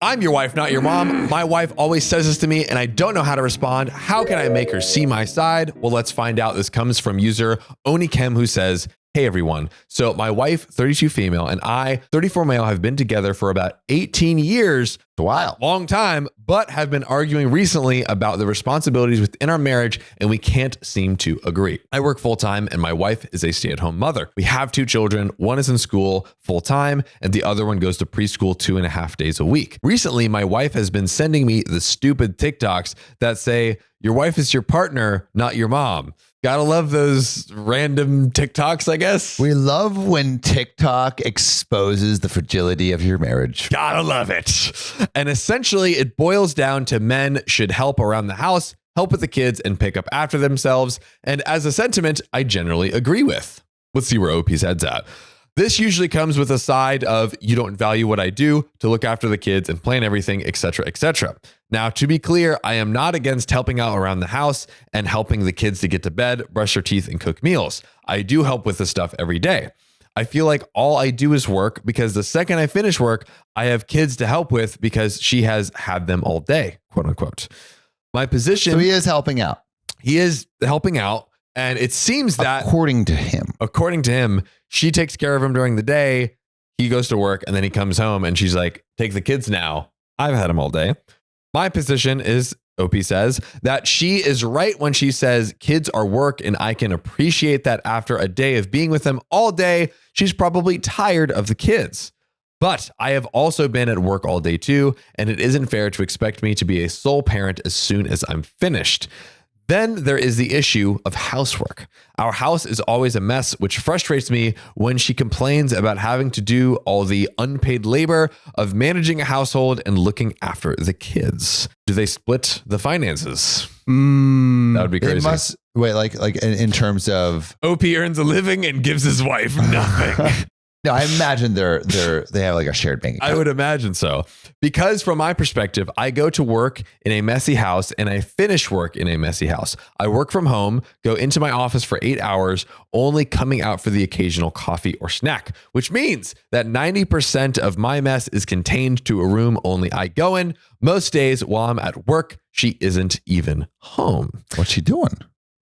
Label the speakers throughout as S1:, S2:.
S1: I'm your wife, not your mom. My wife always says this to me and I don't know how to respond. How can I make her see my side? Well, let's find out. This comes from user Onikem, who says, hey everyone. So my wife, 32 female, and I, 34 male, have been together for about 18 years.
S2: A while.
S1: Long time, but have been arguing recently about the responsibilities within our marriage, and we can't seem to agree. I work full time and my wife is a stay-at-home mother. We have 2 children. One is in school full time and the other one goes to preschool 2.5 days a week. Recently, my wife has been sending me the stupid TikToks that say, your wife is your partner, not your mom. Gotta love those random TikToks, I guess.
S2: We love when TikTok exposes the fragility of your marriage.
S1: Gotta love it. And essentially, it boils down to men should help around the house, help with the kids, and pick up after themselves. And as a sentiment, I generally agree with. Let's see where OP's head's at. This usually comes with a side of you don't value what I do to look after the kids and plan everything, etc., etc. Now, to be clear, I am not against helping out around the house and helping the kids to get to bed, brush their teeth, and cook meals. I do help with this stuff every day. I feel like all I do is work because the second I finish work, I have kids to help with because she has had them all day, quote unquote. My position.
S2: So he is helping out.
S1: He is helping out. And it seems that
S2: according to him, she takes care of him during the day. He goes to work and then he comes home and she's like, take the kids now. I've had them all day. My position is, OP says, that she is right when she says kids are work, and I can appreciate that after a day of being with them all day, she's probably tired of the kids. But I have also been at work all day too, and it isn't fair to expect me to be a sole parent as soon as I'm finished. Then there is the issue of housework. Our house is always a mess, which frustrates me when she complains about having to do all the unpaid labor of managing a household and looking after the kids. Do they split the finances? That would be crazy. Like in terms of
S1: OP earns a living and gives his wife nothing.
S2: No, I imagine they have like a shared bank account.
S1: I would imagine so. Because from my perspective, I go to work in a messy house and I finish work in a messy house. I work from home, go into my office for 8 hours, only coming out for the occasional coffee or snack, which means that 90% of my mess is contained to a room only I go in. Most days while I'm at work, she isn't even home.
S2: What's she doing?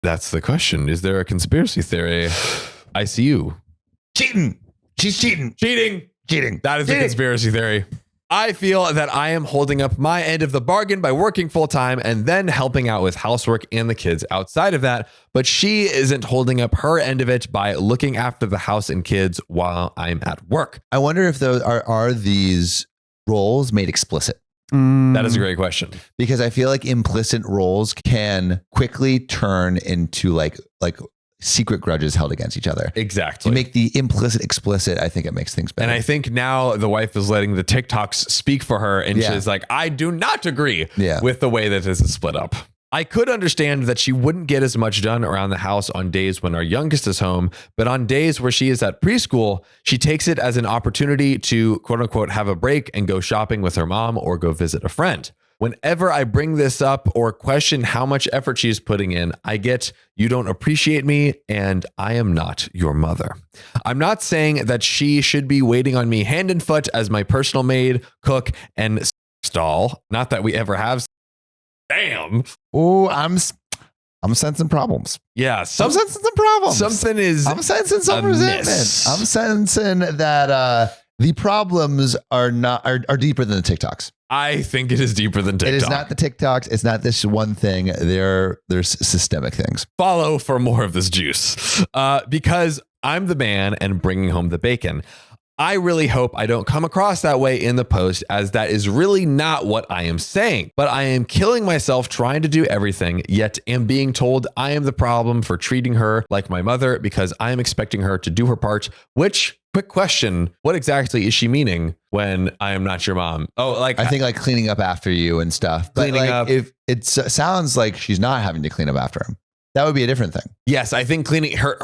S1: That's the question. Is there a conspiracy theory? ICU.
S2: Cheating. She's cheating.
S1: That is a conspiracy theory. I feel that I am holding up my end of the bargain by working full time and then helping out with housework and the kids outside of that. But she isn't holding up her end of it by looking after the house and kids while I'm at work.
S2: I wonder if those are these roles made explicit.
S1: That is a great question.
S2: Because I feel like implicit roles can quickly turn into like secret grudges held against each other.
S1: Exactly.
S2: You make the implicit explicit. I think it makes things better.
S1: And I think now the wife is letting the TikToks speak for her. And she's like, I do not agree with the way that this is split up. I could understand that she wouldn't get as much done around the house on days when our youngest is home, but on days where she is at preschool, she takes it as an opportunity to quote unquote have a break and go shopping with her mom or go visit a friend. Whenever I bring this up or question how much effort she's putting in, I get, you don't appreciate me and I am not your mother. I'm not saying that she should be waiting on me hand and foot as my personal maid, cook, and stall. Not that we ever have. Damn.
S2: Oh, I'm sensing problems.
S1: Yeah.
S2: I'm sensing some problems.
S1: I'm
S2: sensing some resentment. I'm sensing that the problems are deeper than the TikToks.
S1: I think it is deeper than TikTok.
S2: It is not the TikToks. It's not this one thing. There's systemic things.
S1: Follow for more of this juice. Because I'm the man and bringing home the bacon. I really hope I don't come across that way in the post, as that is really not what I am saying. But I am killing myself trying to do everything, yet am being told I am the problem for treating her like my mother because I am expecting her to do her part, which, quick question, what exactly is she meaning when I am not your mom? Oh, like
S2: I think like cleaning up after you and stuff. But
S1: cleaning up.
S2: If it sounds like she's not having to clean up after him. That would be a different thing.
S1: Yes, I think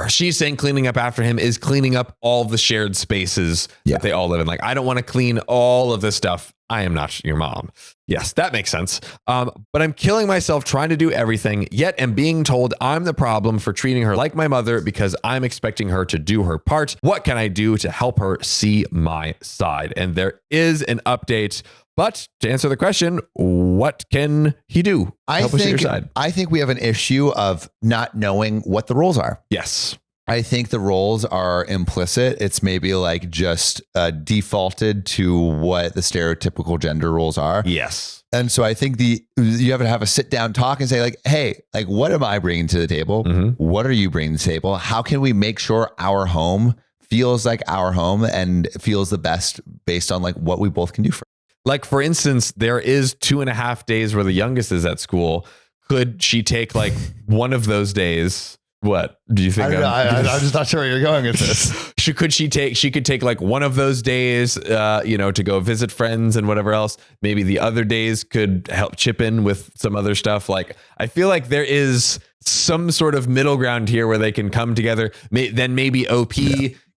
S1: she's saying cleaning up after him is cleaning up all the shared spaces that they all live in. Like, I don't want to clean all of this stuff I am not your mom. Yes, that makes sense. But I'm killing myself trying to do everything, yet am being told I'm the problem for treating her like my mother because I'm expecting her to do her part. What can I do to help her see my side? And there is an update. But to answer the question, what can he do?
S3: I think we have an issue of not knowing what the rules are.
S1: Yes.
S3: I think the roles are implicit. It's maybe like just defaulted to what the stereotypical gender roles are.
S1: Yes.
S3: And so I think you have to have a sit down talk and say like, hey, like, what am I bringing to the table?
S1: Mm-hmm.
S3: What are you bringing to the table? How can we make sure our home feels like our home and feels the best based on like what we both can do for?
S1: Like, for instance, there is 2.5 days where the youngest is at school. Could she take like one of those days? What do you think?
S3: I'm just not sure where you're going with this.
S1: She could take like one of those days, to go visit friends and whatever else. Maybe the other days could help chip in with some other stuff. Like, I feel like there is some sort of middle ground here where they can come together. Then maybe OP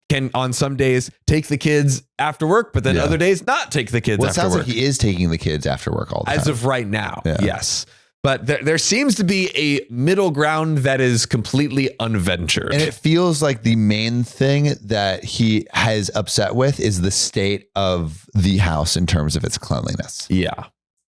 S1: can on some days take the kids after work, but then other days not take the kids after work.
S3: It sounds like he is taking the kids after work all the time.
S1: As of right now, yes. But there seems to be a middle ground that is completely unventured.
S3: And it feels like the main thing that he has upset with is the state of the house in terms of its cleanliness.
S1: Yeah.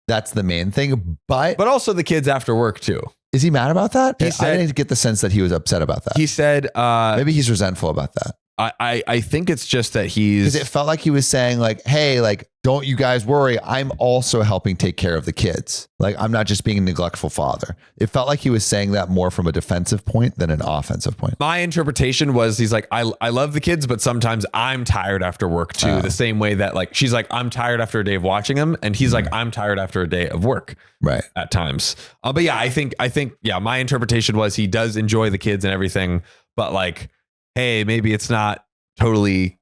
S3: That's the main thing. But
S1: also the kids after work too.
S3: Is he mad about that?
S1: He said,
S3: I didn't get the sense that he was upset about that.
S1: He said,
S3: maybe he's resentful about that.
S1: I think it's just that because
S3: it felt like he was saying like, hey, like, don't you guys worry. I'm also helping take care of the kids. Like, I'm not just being a neglectful father. It felt like he was saying that more from a defensive point than an offensive point.
S1: My interpretation was he's like, I love the kids, but sometimes I'm tired after work too. The same way that like, she's like, I'm tired after a day of watching them. And he's like, I'm tired after a day of work.
S3: Right.
S1: At times. But yeah, I think, my interpretation was he does enjoy the kids and everything, but like, hey, maybe it's not totally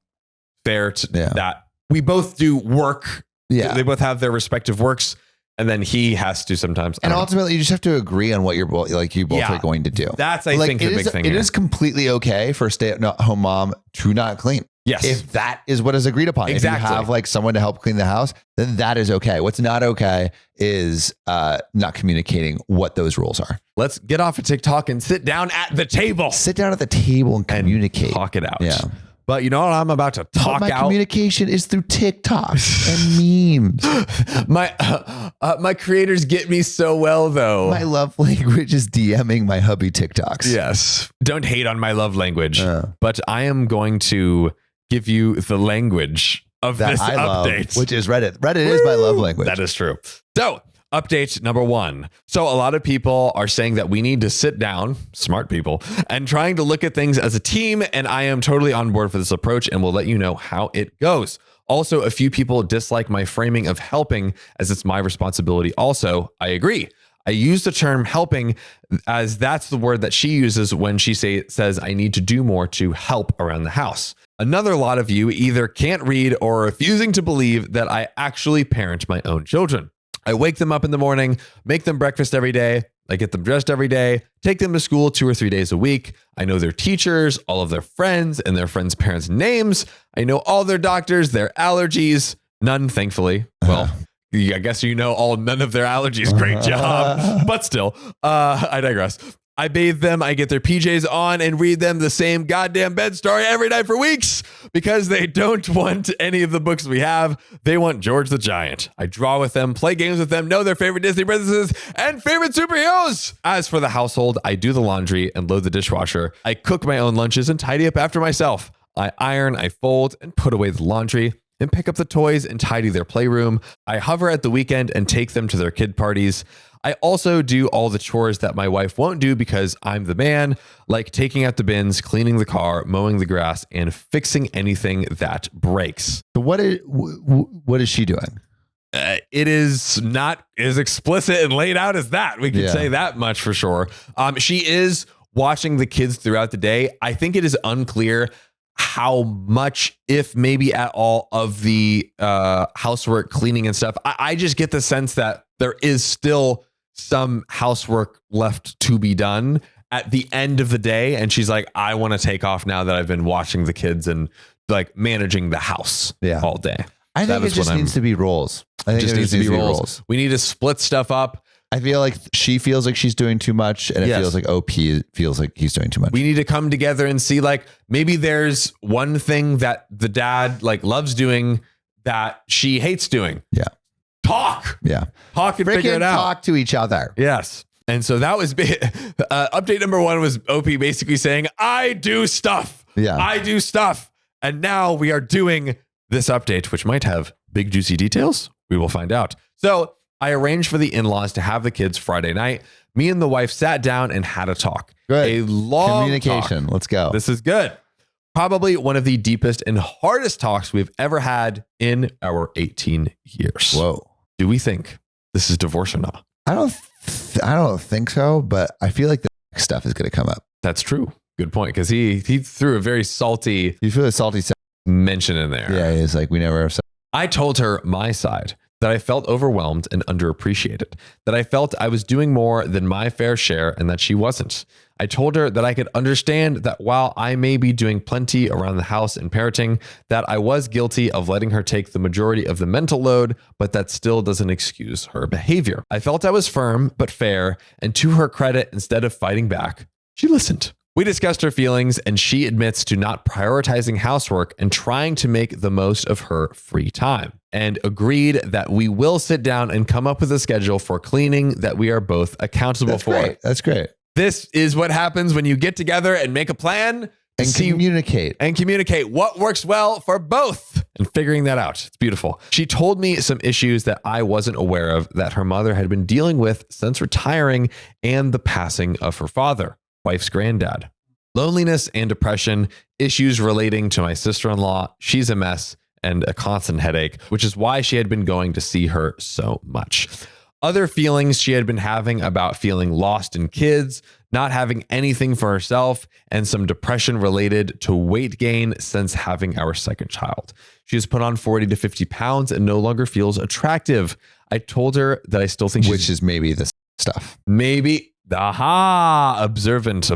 S1: fair to that we both do work. Yeah. They both have their respective works. And then he has to sometimes.
S3: And ultimately, you just have to agree on what you both are going to do.
S1: That's, I think, the big thing.
S3: It is completely okay for a stay-at-home mom to not clean.
S1: Yes.
S3: If that is what is agreed upon.
S1: Exactly.
S3: If you have like someone to help clean the house, then that is okay. What's not okay is not communicating what those rules are.
S1: Let's get off of TikTok and sit down at the table.
S3: Sit down at the table and communicate.
S1: Talk it out.
S3: Yeah.
S1: But you know what I'm about to talk
S3: my
S1: out?
S3: Communication is through TikToks and memes.
S1: My creators get me so well, though.
S3: My love language is DMing my hubby TikToks.
S1: Yes. Don't hate on my love language. But I am going to give you the language of that this update.
S3: Which is Reddit. Reddit is my love language.
S1: That is true. So, update number 1. So a lot of people are saying that we need to sit down, smart people, and trying to look at things as a team. And I am totally on board for this approach and will let you know how it goes. Also, a few people dislike my framing of helping as it's my responsibility. Also, I agree. I use the term helping as that's the word that she uses when she says I need to do more to help around the house. Another lot of you either can't read or are refusing to believe that I actually parent my own children. I wake them up in the morning, make them breakfast every day. I get them dressed every day, take them to school 2 or 3 days a week. I know their teachers, all of their friends, and their friends' parents' names. I know all their doctors, their allergies. None, thankfully. Well, I guess none of their allergies. Great job. But still, I digress. I bathe them, I get their PJs on and read them the same goddamn bed story every night for weeks because they don't want any of the books we have. They want George the Giant. I draw with them, play games with them, know their favorite Disney princesses and favorite superheroes. As for the household, I do the laundry and load the dishwasher. I cook my own lunches and tidy up after myself. I iron, I fold, and put away the laundry and pick up the toys and tidy their playroom. I hover at the weekend and take them to their kid parties. I also do all the chores that my wife won't do because I'm the man, like taking out the bins, cleaning the car, mowing the grass, and fixing anything that breaks.
S3: So what is she doing?
S1: It is not as explicit and laid out as that. We can say that much for sure. She is watching the kids throughout the day. I think it is unclear how much, if maybe at all, of the housework, cleaning and stuff. I just get the sense that there is still some housework left to be done at the end of the day. And she's like, I want to take off now that I've been watching the kids and like managing the house all day.
S3: I think it just needs to be roles. I think it just needs to be roles.
S1: We need to split stuff up.
S3: I feel like she feels like she's doing too much, and it feels like OP feels like he's doing too much.
S1: We need to come together and see, like, maybe there's one thing that the dad like loves doing that she hates doing.
S3: Yeah.
S1: Talk.
S3: Yeah.
S1: Talk and figure it out.
S3: Talk to each other.
S1: Yes. And so that was update number 1 was OP basically saying, I do stuff.
S3: Yeah.
S1: I do stuff. And now we are doing this update, which might have big juicy details. We will find out. So I arranged for the in-laws to have the kids Friday night. Me and the wife sat down and had a talk.
S3: Good.
S1: A long
S3: communication.
S1: Talk.
S3: Let's go.
S1: This is good. Probably one of the deepest and hardest talks we've ever had in our 18 years.
S3: Whoa.
S1: Do we think this is divorce or not?
S3: I don't think so, but I feel like the stuff is going to come up.
S1: That's true. Good point. Because he threw a very salty.
S3: You feel a salty
S1: mention in there.
S3: Yeah, he's like, we never have.
S1: I told her my side, that I felt overwhelmed and underappreciated, that I felt I was doing more than my fair share and that she wasn't. I told her that I could understand that while I may be doing plenty around the house and parenting, that I was guilty of letting her take the majority of the mental load, but that still doesn't excuse her behavior. I felt I was firm but fair, and to her credit, instead of fighting back, she listened. We discussed her feelings, and she admits to not prioritizing housework and trying to make the most of her free time, and agreed that we will sit down and come up with a schedule for cleaning that we are both accountable for.
S3: Great. That's great.
S1: This is what happens when you get together and make a plan
S3: and communicate.
S1: And communicate what works well for both and figuring that out. It's beautiful. She told me some issues that I wasn't aware of that her mother had been dealing with since retiring and the passing of her father, wife's granddad. Loneliness and depression, issues relating to my sister-in-law, she's a mess, and a constant headache, which is why she had been going to see her so much. Other feelings she had been having about feeling lost in kids, not having anything for herself, and some depression related to weight gain since having our second child. She has put on 40 to 50 pounds and no longer feels attractive. I told her that I still think
S3: which is maybe the stuff.
S1: Maybe. Aha, observant.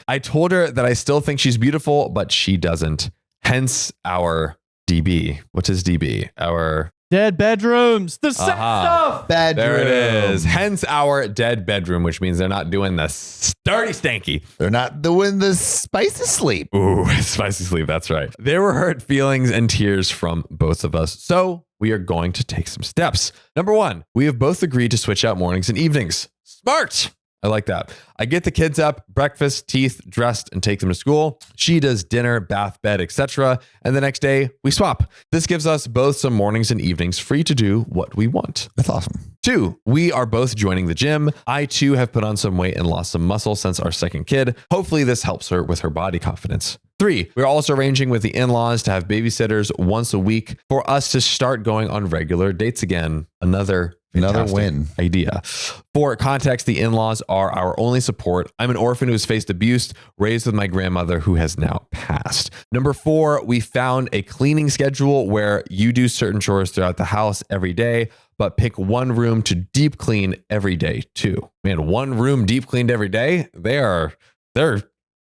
S1: I told her that I still think she's beautiful, but she doesn't. Hence our DB. What is DB? Our
S2: dead bedrooms. The sex stuff.
S3: Bedroom.
S1: There it is. Hence our dead bedroom, which means they're not doing the dirty stanky.
S3: They're not doing the spicy sleep.
S1: Ooh, spicy sleep. That's right. There were hurt feelings and tears from both of us. So we are going to take some steps. Number 1, we have both agreed to switch out mornings and evenings. Smart. I like that. I get the kids up, breakfast, teeth, dressed, and take them to school. She does dinner, bath, bed, etc. And the next day, we swap. This gives us both some mornings and evenings free to do what we want.
S3: That's awesome.
S1: 2, we are both joining the gym. I too have put on some weight and lost some muscle since our second kid. Hopefully this helps her with her body confidence. 3, we're also arranging with the in-laws to have babysitters once a week for us to start going on regular dates again. Another
S3: win
S1: idea. For context, the in-laws are our only support. I'm an orphan who has faced abuse, raised with my grandmother who has now passed. Number 4, we found a cleaning schedule where you do certain chores throughout the house every day, but pick one room to deep clean every day too. Man, one room deep cleaned every day? They're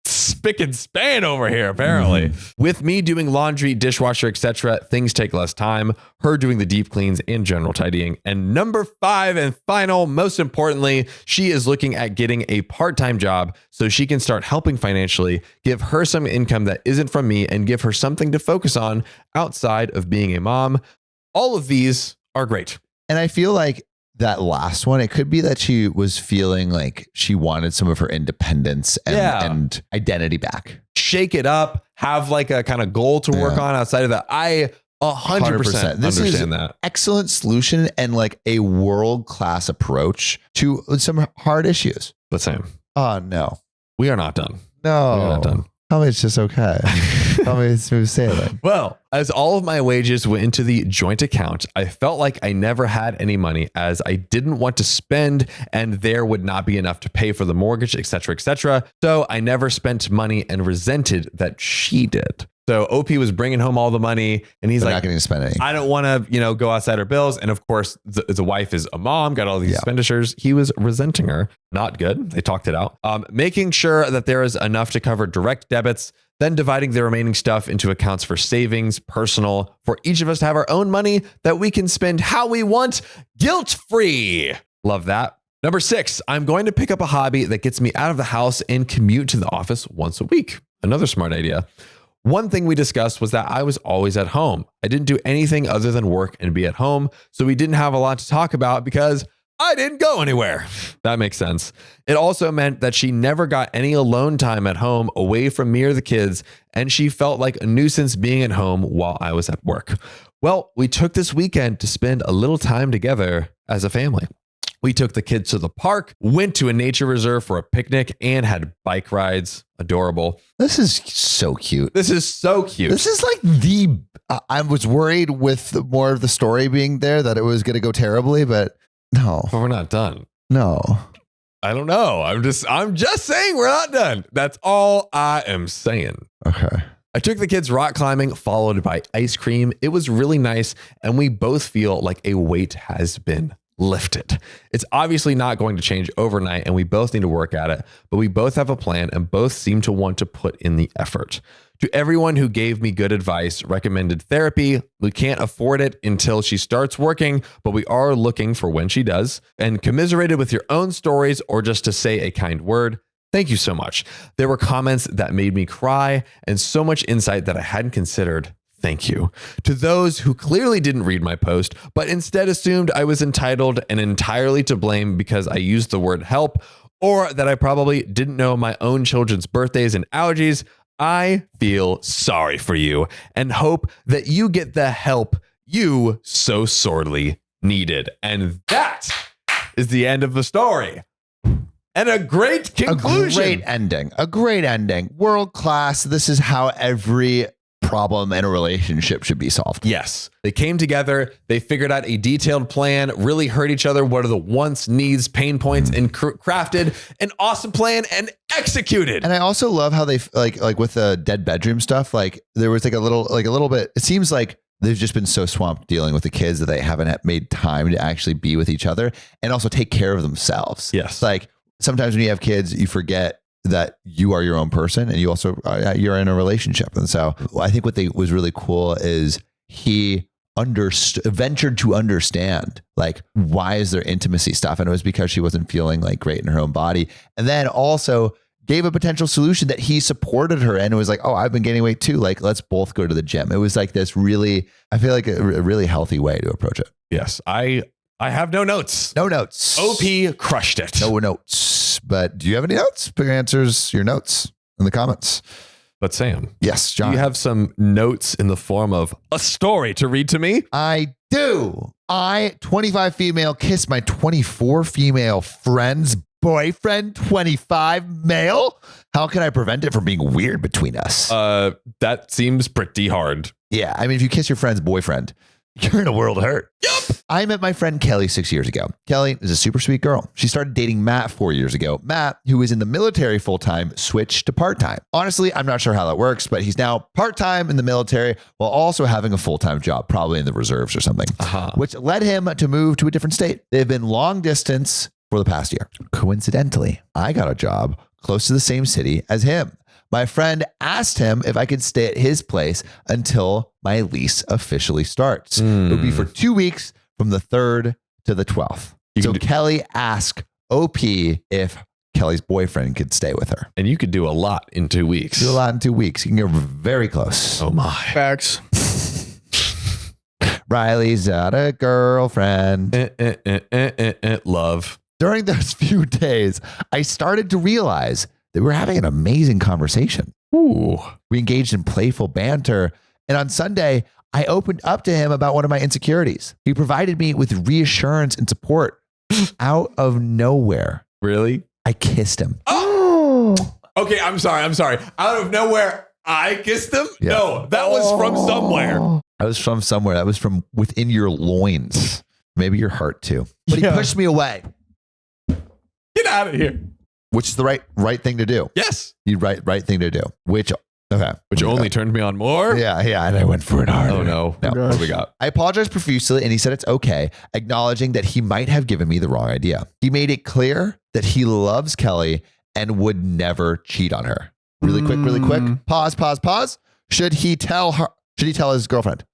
S1: spick and span over here, apparently. With me doing laundry, dishwasher, etc., things take less time. Her doing the deep cleans and general tidying. And number 5 and final, most importantly, she is looking at getting a part-time job so she can start helping financially, give her some income that isn't from me, and give her something to focus on outside of being a mom. All of these are great.
S3: And I feel like that last one, it could be that she was feeling like she wanted some of her independence and identity back.
S1: Shake it up, have like a kind of goal to work on outside of that. I 100%
S3: This
S1: understand
S3: is
S1: that.
S3: Excellent solution and like a world-class approach to some hard issues.
S1: But Sam,
S3: oh no,
S1: we are not done.
S3: No,
S1: we are not done.
S3: Tell me it's just okay. Tell me it's smooth sailing.
S1: Well, as all of my wages went into the joint account, I felt like I never had any money as I didn't want to spend and there would not be enough to pay for the mortgage, etc., etc. So I never spent money and resented that she did. So OP was bringing home all the money, and he's
S3: not getting to spend any.
S1: I don't want to, go outside her bills. And of course, the wife is a mom, got all these expenditures. He was resenting her. Not good. They talked it out. Making sure that there is enough to cover direct debits, then dividing the remaining stuff into accounts for savings, personal, for each of us to have our own money that we can spend how we want, guilt-free. Love that. Number 6, I'm going to pick up a hobby that gets me out of the house and commute to the office once a week. Another smart idea. One thing we discussed was that I was always at home. I didn't do anything other than work and be at home, so we didn't have a lot to talk about because I didn't go anywhere. That makes sense. It also meant that she never got any alone time at home away from me or the kids, and she felt like a nuisance being at home while I was at work. Well, we took this weekend to spend a little time together as a family. We took the kids to the park, went to a nature reserve for a picnic, and had bike rides. Adorable.
S3: This is so cute.
S1: This is so cute.
S3: This is like I was worried with more of the story being there that it was going to go terribly, but no.
S1: But we're not done.
S3: No.
S1: I don't know. I'm just saying we're not done. That's all I am saying.
S3: Okay.
S1: I took the kids rock climbing, followed by ice cream. It was really nice, and we both feel like a weight has been lifted. It's obviously not going to change overnight, and we both need to work at it, but we both have a plan and both seem to want to put in the effort. To everyone who gave me good advice, recommended therapy, we can't afford it until she starts working, but we are looking for when she does, and commiserated with your own stories or just to say a kind word. Thank you so much. There were comments that made me cry and so much insight that I hadn't considered. Thank you. To those who clearly didn't read my post, but instead assumed I was entitled and entirely to blame because I used the word help, or that I probably didn't know my own children's birthdays and allergies, I feel sorry for you and hope that you get the help you so sorely needed. And that is the end of the story. And a great conclusion.
S3: A great ending. World class. This is how every problem in a relationship should be solved.
S1: Yes. They came together. They figured out a detailed plan, really heard each other. What are the wants, needs, pain points, and crafted an awesome plan and executed.
S3: And I also love how they like with the dead bedroom stuff. Like there was like a little bit, it seems like they've just been so swamped dealing with the kids that they haven't made time to actually be with each other and also take care of themselves.
S1: Yes.
S3: Like sometimes when you have kids, you forget that you are your own person and you also you're in a relationship. And so I think what was really cool is he ventured to understand like why is there intimacy stuff, and it was because she wasn't feeling like great in her own body, and then also gave a potential solution that he supported her and it was like, oh, I've been gaining weight too, like let's both go to the gym. It was like this really, I feel like a really healthy way to approach it.
S1: Yes, I have no notes.
S3: No notes.
S1: OP crushed it.
S3: No notes. But do you have any notes? Put your notes in the comments.
S1: But Sam.
S3: Yes, John.
S1: Do you have some notes in the form of a story to read to me?
S3: I do. 25 female, kiss my 24 female friend's boyfriend, 25 male. How can I prevent it from being weird between us?
S1: That seems pretty hard.
S3: Yeah. I mean, if you kiss your friend's boyfriend, you're in a world of hurt.
S1: Yup.
S3: I met my friend Kelly 6 years ago. Kelly is a super sweet girl. She started dating Matt 4 years ago. Matt, who is in the military full-time, switched to part-time. Honestly, I'm not sure how that works, but he's now part-time in the military while also having a full-time job, probably in the reserves or something, which led him to move to a different state. They've been long distance for the past year. Coincidentally, I got a job close to the same city as him. My friend asked him if I could stay at his place until my lease officially starts. It would be for 2 weeks from the 3rd to the 12th. So Kelly asked OP if Kelly's boyfriend could stay with her.
S1: And you could do a lot in 2 weeks.
S3: Do a lot in 2 weeks. You can get very close.
S1: Oh my.
S2: Facts.
S3: Riley's got a girlfriend.
S1: Love.
S3: During those few days, I started to realize that we were having an amazing conversation.
S1: Ooh.
S3: We engaged in playful banter. And on Sunday, I opened up to him about one of my insecurities. He provided me with reassurance and support out of nowhere.
S1: Really?
S3: I kissed him.
S1: Oh. Okay, I'm sorry. Out of nowhere, I kissed him? Yeah. No, that was from somewhere.
S3: That was from somewhere. That was from within your loins. Maybe your heart too. But he pushed me away.
S1: Get out of here.
S3: Which is the right thing to do.
S1: Yes.
S3: The right thing to do. Which Okay.
S2: Which only turned me on more.
S3: Yeah. And I went for it hard.
S2: Oh no.
S3: No.
S2: What do we got?
S3: I apologized profusely and he said it's okay, acknowledging that he might have given me the wrong idea. He made it clear that he loves Kelly and would never cheat on her. Really quick. Pause. Should he tell his girlfriend?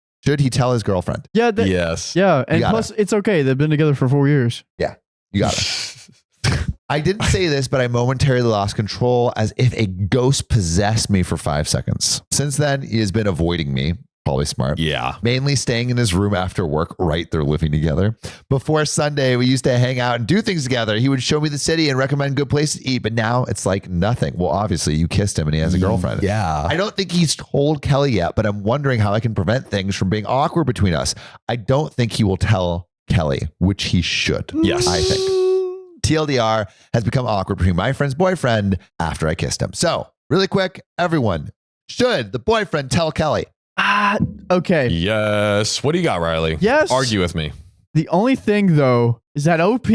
S4: Yeah.
S2: Yes.
S4: Yeah. And plus, it's okay. They've been together for 4 years.
S3: Yeah. You got it. I didn't say this, but I momentarily lost control as if a ghost possessed me for 5 seconds. Since then, he has been avoiding me. Probably smart.
S2: Yeah.
S3: Mainly staying in his room after work. Right. They're living together. Before Sunday, we used to hang out and do things together. He would show me the city and recommend good places to eat, but now it's like nothing. Well, obviously you kissed him and he has a girlfriend.
S2: Yeah.
S3: I don't think he's told Kelly yet, but I'm wondering how I can prevent things from being awkward between us. I don't think he will tell Kelly, which he should.
S2: Yes.
S3: I think. TLDR has become awkward between my friend's boyfriend after I kissed him. So really quick, everyone, should the boyfriend tell Kelly?
S4: Okay.
S2: Yes. What do you got, Riley?
S4: Yes.
S2: Argue with me.
S4: The only thing, though, is that OP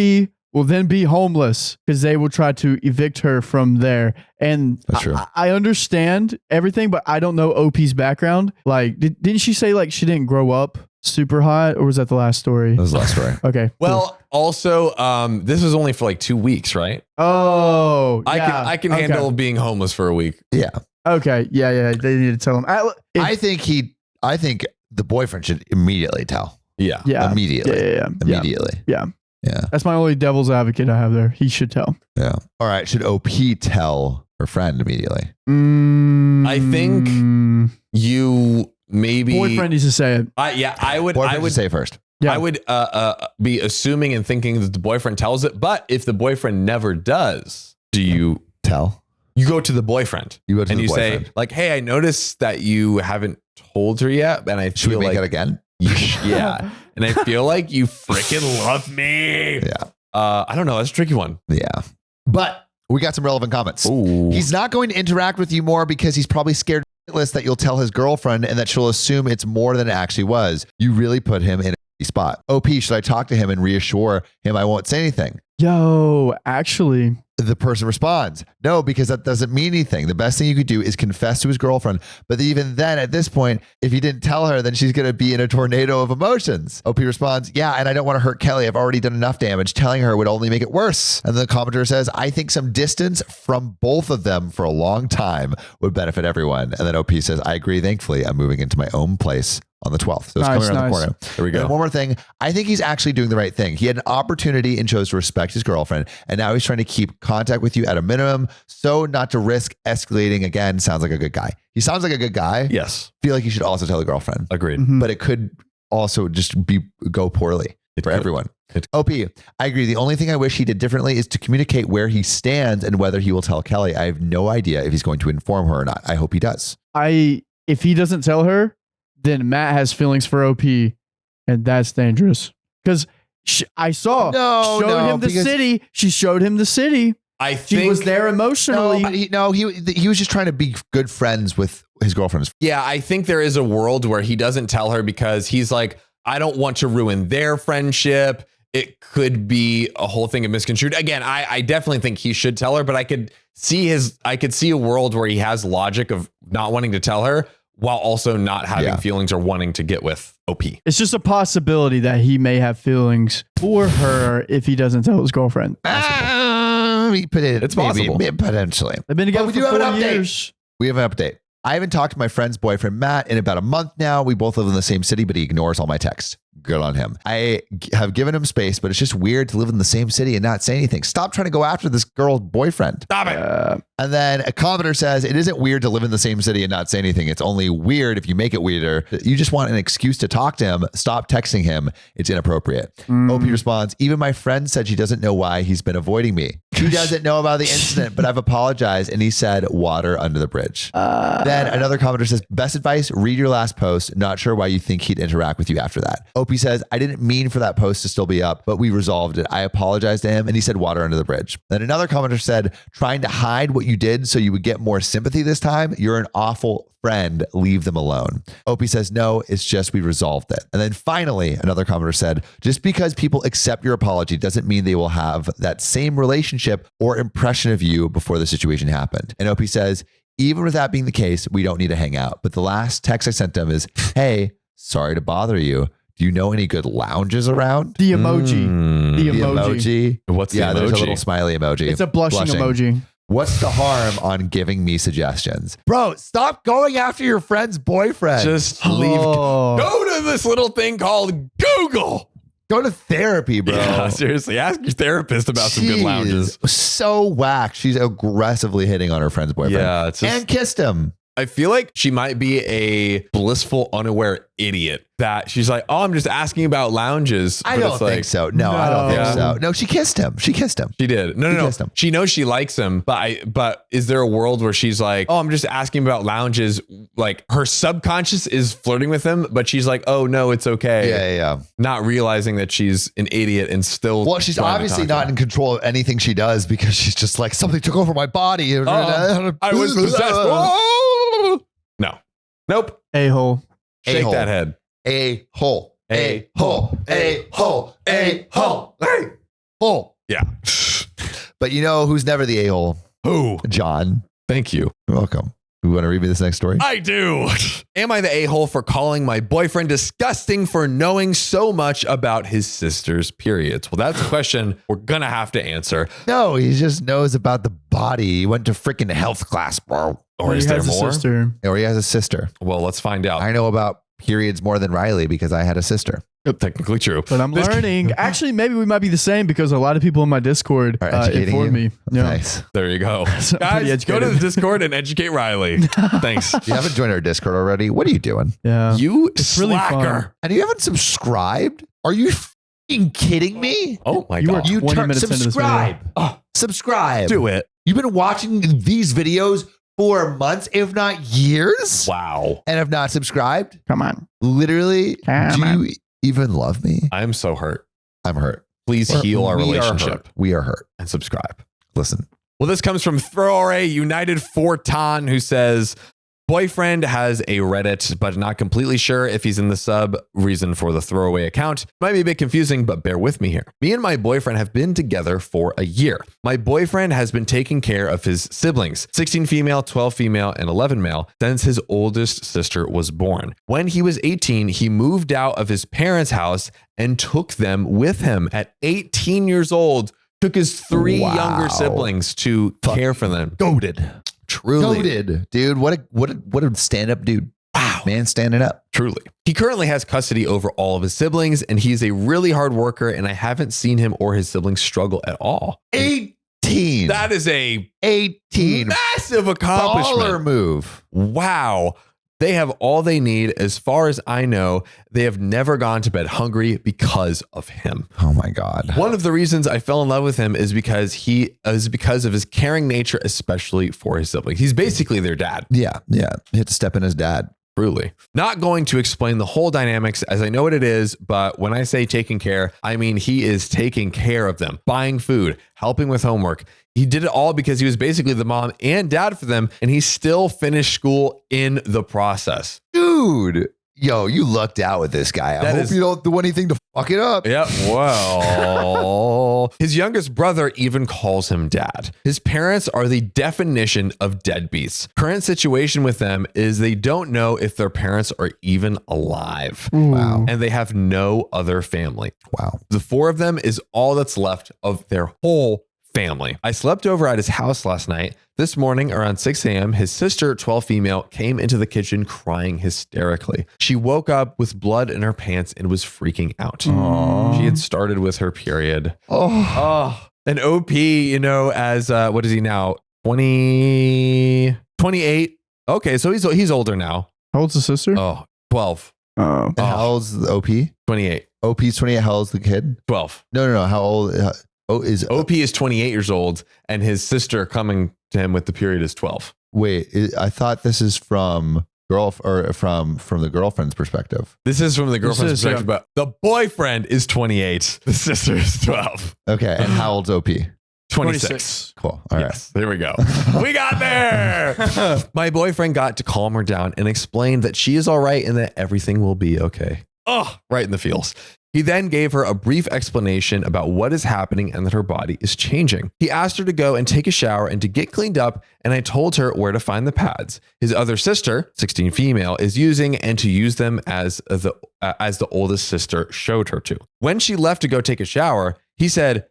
S4: will then be homeless because they will try to evict her from there. And
S3: That's true.
S4: I understand everything, but I don't know OP's background. Like, didn't she say like she didn't grow up super hot, or was that the last story?
S3: That was the last story.
S4: Okay.
S2: Well, also, this is only for like 2 weeks, right?
S4: Oh, yeah.
S2: I can handle being homeless for a week.
S3: Yeah.
S4: Okay. Yeah. They need to tell him.
S3: I think the boyfriend should immediately tell.
S2: Yeah.
S4: Yeah.
S3: Immediately.
S4: Yeah.
S3: Immediately.
S4: Yeah.
S3: Yeah.
S4: That's my only devil's advocate I have there. He should tell.
S3: Yeah. All right. Should OP tell her friend immediately?
S2: I think you maybe
S4: boyfriend needs to say it.
S2: I would
S3: say first.
S4: Yeah.
S2: I would be assuming and thinking that the boyfriend tells it, but if the boyfriend never does, do you
S3: tell?
S2: You go to the boyfriend.
S3: And
S2: you say like, "Hey, I noticed that you haven't told her yet, and I
S3: should
S2: feel
S3: we make
S2: like
S3: it again."
S2: Yeah, and I feel like you freaking love me.
S3: Yeah.
S2: I don't know. That's a tricky one.
S3: Yeah. But we got some relevant comments.
S2: Ooh.
S3: He's not going to interact with you more because he's probably scared that you'll tell his girlfriend and that she'll assume it's more than it actually was. You really put him in a spot. OP, should I talk to him and reassure him I won't say anything?
S4: Yo, actually.
S3: The person responds, no, because that doesn't mean anything. The best thing you could do is confess to his girlfriend. But even then, at this point, if you didn't tell her, then she's going to be in a tornado of emotions. OP responds, yeah, and I don't want to hurt Kelly. I've already done enough damage. Telling her would only make it worse. And the commenter says, I think some distance from both of them for a long time would benefit everyone. And then OP says, I agree. Thankfully, I'm moving into my own place on the 12th. So it's coming around the corner.
S2: There we go.
S3: And one more thing. I think he's actually doing the right thing. He had an opportunity and chose to respect his girlfriend. And now he's trying to keep contact with you at a minimum. So not to risk escalating again. Sounds like a good guy. He sounds like a good guy.
S2: Yes.
S3: Feel like he should also tell the girlfriend.
S2: Agreed.
S4: Mm-hmm.
S3: But it could also just go poorly for everyone. OP, I agree. The only thing I wish he did differently is to communicate where he stands and whether he will tell Kelly. I have no idea if he's going to inform her or not. I hope he does.
S4: If he doesn't tell her, then Matt has feelings for OP, and that's dangerous. Because I saw showed him the city. She showed him the city.
S2: I think
S4: she was there emotionally.
S3: He was just trying to be good friends with his girlfriend.
S2: Yeah, I think there is a world where he doesn't tell her because he's like, I don't want to ruin their friendship. It could be a whole thing of misconstrued. Again, I definitely think he should tell her, but I could see a world where he has logic of not wanting to tell her while also not having feelings or wanting to get with OP.
S4: It's just a possibility that he may have feelings for her if he doesn't tell his girlfriend.
S3: It's
S2: possible.
S3: Potentially.
S4: They've been together for 4 years.
S3: We have an update. I haven't talked to my friend's boyfriend, Matt, in about a month now. We both live in the same city, but he ignores all my texts. Good on him. I have given him space, but it's just weird to live in the same city and not say anything. Stop trying to go after this girl's boyfriend.
S2: Stop it.
S3: And then a commenter says, it isn't weird to live in the same city and not say anything. It's only weird if you make it weirder. You just want an excuse to talk to him. Stop texting him. It's inappropriate. OP responds, even my friend said she doesn't know why he's been avoiding me. She doesn't know about the incident, but I've apologized. And he said, water under the bridge. Then another commenter says, best advice, read your last post. Not sure why you think he'd interact with you after that. OP says, I didn't mean for that post to still be up, but we resolved it. I apologized to him and he said water under the bridge. Then another commenter said, trying to hide what you did so you would get more sympathy this time. You're an awful friend. Leave them alone. OP says, no, it's just we resolved it. And then finally, another commenter said, just because people accept your apology doesn't mean they will have that same relationship or impression of you before the situation happened. And OP says, Even with that being the case, we don't need to hang out. But the last text I sent them is, hey, sorry to bother you. Do you know any good lounges around?
S4: The emoji. The emoji.
S1: What's the emoji?
S3: There's a little smiley emoji.
S4: It's a blushing emoji.
S3: What's the harm on giving me suggestions? Bro, stop going after your friend's boyfriend.
S1: Just leave. Go to this little thing called Google.
S3: Go to therapy, bro.
S1: Yeah, seriously. Ask your therapist about some good lounges.
S3: So whack. She's aggressively hitting on her friend's boyfriend.
S1: Yeah, it's just,
S3: and kissed him.
S1: I feel like she might be a blissful, unaware idiot that she's like, oh, I'm just asking about lounges.
S3: I don't think so. No, I don't think so. No, she kissed him. She kissed him.
S1: She did. No. She knows she likes him, but is there a world where she's like, oh, I'm just asking about lounges? Like her subconscious is flirting with him, but she's like, oh no, it's okay.
S3: Yeah.
S1: Not realizing that she's an idiot and still.
S3: Well, she's obviously not in control of anything she does because she's just like, something took over my body.
S1: I was possessed. No. Nope.
S4: A-hole.
S1: Shake that head.
S3: A-hole. A-hole. A-hole. A-hole. A-hole.
S1: Yeah.
S3: But you know who's never the a-hole?
S1: Who?
S3: John.
S1: Thank you.
S3: You're welcome. You want to read me this next story?
S1: I do. Am I the a-hole for calling my boyfriend disgusting for knowing so much about his sister's periods? Well, that's a question we're going to have to answer.
S3: No, he just knows about the body. He went to freaking health class, bro.
S1: Or is there more?
S3: Or he has a sister.
S1: Well, let's find out.
S3: I know about periods more than Riley because I had a sister.
S1: Technically true.
S4: But I'm learning. Actually, maybe we might be the same because a lot of people in my Discord informed me.
S3: Yeah. Nice.
S1: There you go. Guys, go to the Discord and educate Riley. Thanks.
S3: You haven't joined our Discord already? What are you doing?
S4: Yeah.
S1: You slacker. Really fun.
S3: And you haven't subscribed? Are you f***ing kidding me?
S1: Oh my God.
S4: You 20 minutes into this video.
S3: Subscribe.
S1: Do it.
S3: You've been watching these videos for months, if not years.
S1: Wow.
S3: And have not subscribed?
S4: Come on.
S3: Literally, do you even love me?
S1: I'm so hurt.
S3: I'm hurt.
S1: Please heal our relationship.
S3: We are hurt.
S1: And subscribe.
S3: Listen.
S1: Well, this comes from Throwaway United Fortan, who says, boyfriend has a Reddit, but not completely sure if he's in the sub. Reason for the throwaway account. Might be a bit confusing, but bear with me here. Me and my boyfriend have been together for a year. My boyfriend has been taking care of his siblings, 16 female, 12 female, and 11 male, since his oldest sister was born. When he was 18, he moved out of his parents' house and took them with him. At 18 years old, took his 3 younger siblings to care for them.
S3: Goated.
S1: Truly.
S3: Goated. Dude, what a stand-up dude. Wow. Man standing up.
S1: Truly. He currently has custody over all of his siblings, and he's a really hard worker, and I haven't seen him or his siblings struggle at all.
S3: 18.
S1: That is a
S3: 18.
S1: Massive accomplishment.
S3: Baller move.
S1: Wow. They have all they need. As far as I know, they have never gone to bed hungry because of him.
S3: Oh my God.
S1: One of the reasons I fell in love with him is because of his caring nature, especially for his siblings. He's basically their dad.
S3: Yeah. He had to step in as dad.
S1: Truly. Not going to explain the whole dynamics as I know what it is, but when I say taking care, I mean he is taking care of them, buying food, helping with homework. He did it all because he was basically the mom and dad for them, and he still finished school in the process.
S3: Dude. Yo, you lucked out with this guy. I hope you don't do anything to fuck it up.
S1: Yeah, well, his youngest brother even calls him dad. His parents are the definition of deadbeats. Current situation with them is they don't know if their parents are even alive.
S3: Wow.
S1: And they have no other family.
S3: Wow.
S1: The 4 of them is all that's left of their whole family. I slept over at his house last night. This morning around 6 a.m., his sister, 12 female, came into the kitchen crying hysterically. She woke up with blood in her pants and was freaking out. Aww. She had started with her period. And OP, as what is he now? 28. Okay, so he's older now.
S4: How old's the sister?
S1: 12.
S3: And how old's the OP?
S1: 28.
S3: OP's 28. How old's the kid?
S1: 12.
S3: No. How old?
S1: OP is 28 years old, and his sister coming to him with the period is 12.
S3: Wait, I thought this is from the girlfriend's perspective.
S1: This is from the girlfriend's perspective, but the boyfriend is 28. The sister is 12.
S3: Okay, and how old's OP?
S1: 26.
S3: Cool. All right.
S1: There we go. We got there. My boyfriend got to calm her down and explain that she is all right and that everything will be okay. Right in the feels.
S2: He then gave her a brief explanation about what is happening and that her body is changing. He asked her to go and take a shower and to get cleaned up, and I told her where to find the pads his other sister, 16 female, is using and to use them as the oldest sister showed her to. When she left to go take a shower, he said,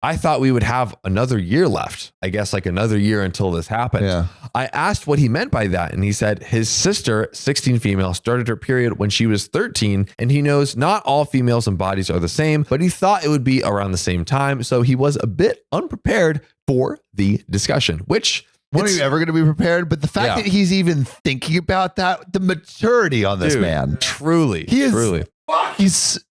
S2: I thought we would have another year left. I guess like another year until this happened.
S3: Yeah.
S2: I asked what he meant by that. And he said his sister, 16 female, started her period when she was 13. And he knows not all females and bodies are the same, but he thought it would be around the same time. So he was a bit unprepared for the discussion, which...
S3: When are you ever going to be prepared? But the fact that he's even thinking about that, the maturity on this man.
S2: Truly.
S3: He is...
S2: Truly.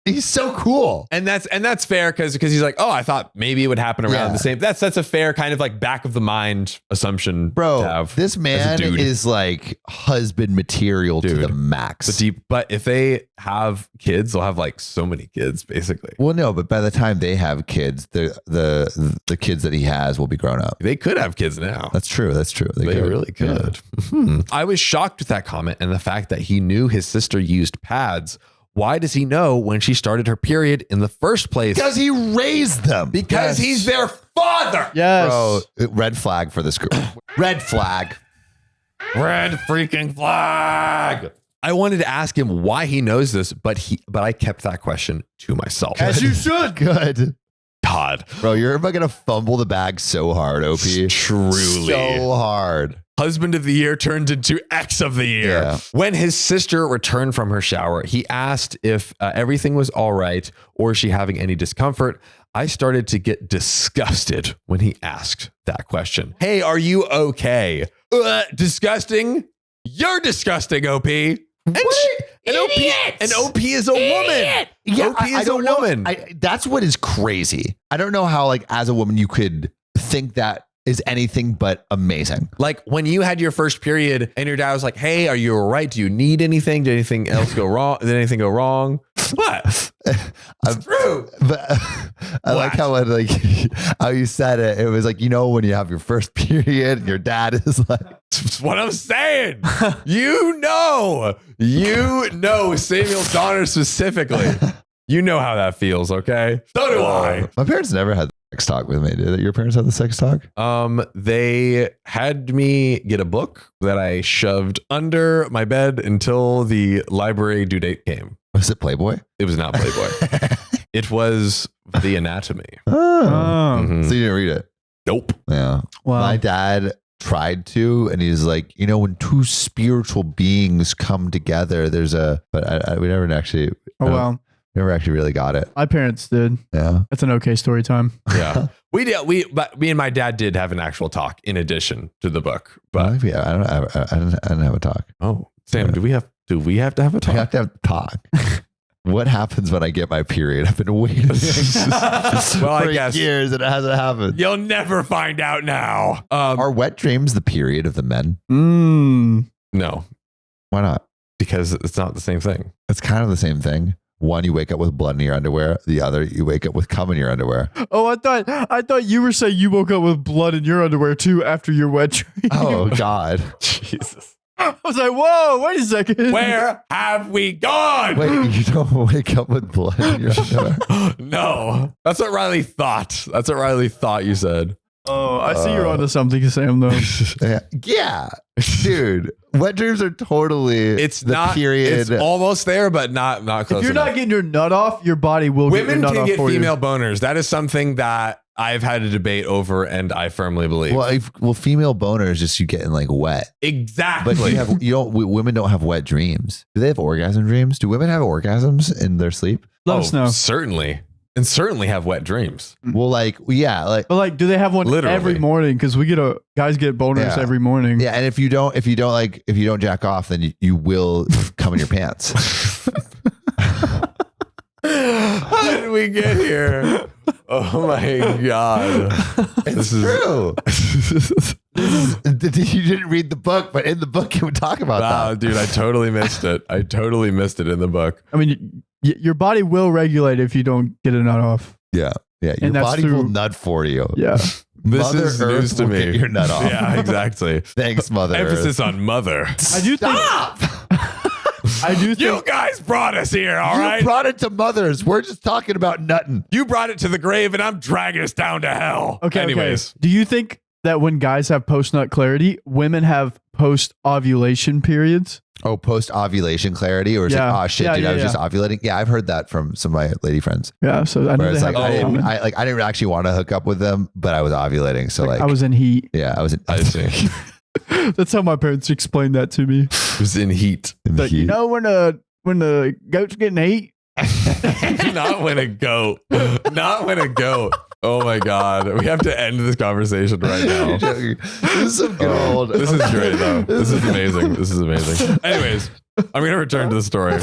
S3: He's so cool.
S2: And that's fair because he's like, oh, I thought maybe it would happen around the same. That's a fair kind of like back of the mind assumption.
S3: Bro,
S2: to have
S3: this man is like husband material to the max.
S2: But if they have kids, they'll have like so many kids basically.
S3: Well, no, but by the time they have kids, the kids that he has will be grown up.
S2: They could have kids now.
S3: That's true. They
S2: really could. Yeah. I was shocked with that comment and the fact that he knew his sister used pads. Why does he know when she started her period in the first place?
S3: Because he raised them.
S2: Because he's their father.
S4: Yes.
S3: Bro, red flag for this group. Red flag.
S2: Red freaking flag. I wanted to ask him why he knows this, but I kept that question to myself.
S4: As you should.
S3: Good.
S2: God.
S3: Bro, you're going to fumble the bag so hard, OP.
S2: Truly.
S3: So hard.
S2: Husband of the year turned into ex of the year.
S3: Yeah.
S2: When his sister returned from her shower, he asked if everything was all right or is she having any discomfort. I started to get disgusted when he asked that question. Hey, are you okay? Disgusting? You're disgusting, OP. And OP is a woman.
S3: Yeah,
S2: OP is a woman.
S3: That's what is crazy. I don't know how, like, as a woman, you could think that is anything but amazing.
S2: Like when you had your first period and your dad was like, hey, are you all right? Do you need anything? Did anything else go wrong? Did anything go wrong? What?
S3: True. But I like how how you said it. It was like, you know, when you have your first period and your dad is like,
S2: that's what I'm saying. you know, Samuel Donner specifically. You know how that feels, okay? So do I.
S3: My parents never had sex talk with me. Did your parents have the sex talk?
S2: They had me get a book that I shoved under my bed until the library due date came.
S3: Was it Playboy?
S2: It was not Playboy. It was The Anatomy.
S3: Oh. Mm-hmm. So you didn't read it?
S2: Nope.
S3: Yeah.
S4: Wow.
S3: My dad tried to, and he's like, you know, when two spiritual beings come together, there's we never actually.
S4: Oh, wow.
S3: Never actually really got it.
S4: My parents did.
S3: Yeah.
S4: That's an okay story time.
S2: Yeah. But me and my dad did have an actual talk in addition to the book. But
S3: yeah, I didn't have a talk.
S2: Oh, Sam, yeah. Do we have to have a talk?
S3: We have to have a talk. What happens when I get my period? I've been waiting for years and it hasn't happened.
S2: You'll never find out now.
S3: Are wet dreams the period of the men?
S2: No.
S3: Why not?
S2: Because it's not the same thing.
S3: It's kind of the same thing. One, you wake up with blood in your underwear. The other, you wake up with cum in your underwear.
S4: Oh, I thought you were saying you woke up with blood in your underwear too after your wet dream.
S3: Oh God.
S2: Jesus.
S4: I was like, whoa, wait a second.
S2: Where have we gone?
S3: Wait, you don't wake up with blood in your underwear?
S2: No. That's what Riley thought. That's what Riley thought you said.
S4: Oh, I see you're onto something, Sam, though.
S3: Yeah. Dude, wet dreams are totally period.
S2: It's almost there, but not close
S4: If you're
S2: enough.
S4: not getting your nut off, your body will get your nut off.
S2: Women can get
S4: for
S2: female
S4: you.
S2: boners. That is something that I've had a debate over, and I firmly believe.
S3: Well, female boner is just you getting like wet.
S2: Exactly.
S3: But women don't have wet dreams. Do they have orgasm dreams? Do women have orgasms in their sleep?
S4: Let us know.
S2: Certainly. And certainly have wet dreams.
S3: Well,
S4: but do they have one
S2: literally
S4: every morning? Because guys get boners every morning.
S3: Yeah, and if you don't jack off, then you will come in your pants.
S2: How did we get here? Oh my God.
S3: It's true. You didn't read the book, but in the book you would talk about that.
S2: Dude, I totally missed it. I totally missed it in the book.
S4: I mean, your body will regulate if you don't get a nut off.
S3: Yeah. Yeah. Your body will nut for you.
S4: Yeah.
S2: This is news to me.
S3: Get your nut off.
S2: Yeah, exactly.
S3: Thanks, Mother
S2: Emphasis
S3: Earth.
S2: on mother.
S4: I do think. I do think
S1: You guys brought us here, all
S3: You
S1: right?
S3: brought it to mothers. We're just talking about nutting.
S1: You brought it to the grave, and I'm dragging us down to hell.
S4: Okay.
S1: Anyways.
S4: Do you think that when guys have post-nut clarity, women have post-ovulation periods?
S3: Oh, post-ovulation clarity? Or is it, oh shit, dude, I was just ovulating? Yeah, I've heard that from some of my lady friends.
S4: Yeah, so I know
S3: Where
S4: they
S3: it's
S4: have
S3: like,
S4: that.
S3: I didn't actually want to hook up with them, but I was ovulating. So like
S4: I was in heat.
S3: yeah, I was in,
S1: I see.
S4: That's how my parents explained that to me.
S1: It was in heat.
S3: in the
S4: Like, you
S3: heat.
S4: know when the goat's getting heat?
S1: Not when a goat. Not when a goat. Oh my God. We have to end this conversation right now.
S3: This is some good old.
S1: This is great, though. This is amazing. This is amazing. Anyways, I'm going to return to the story.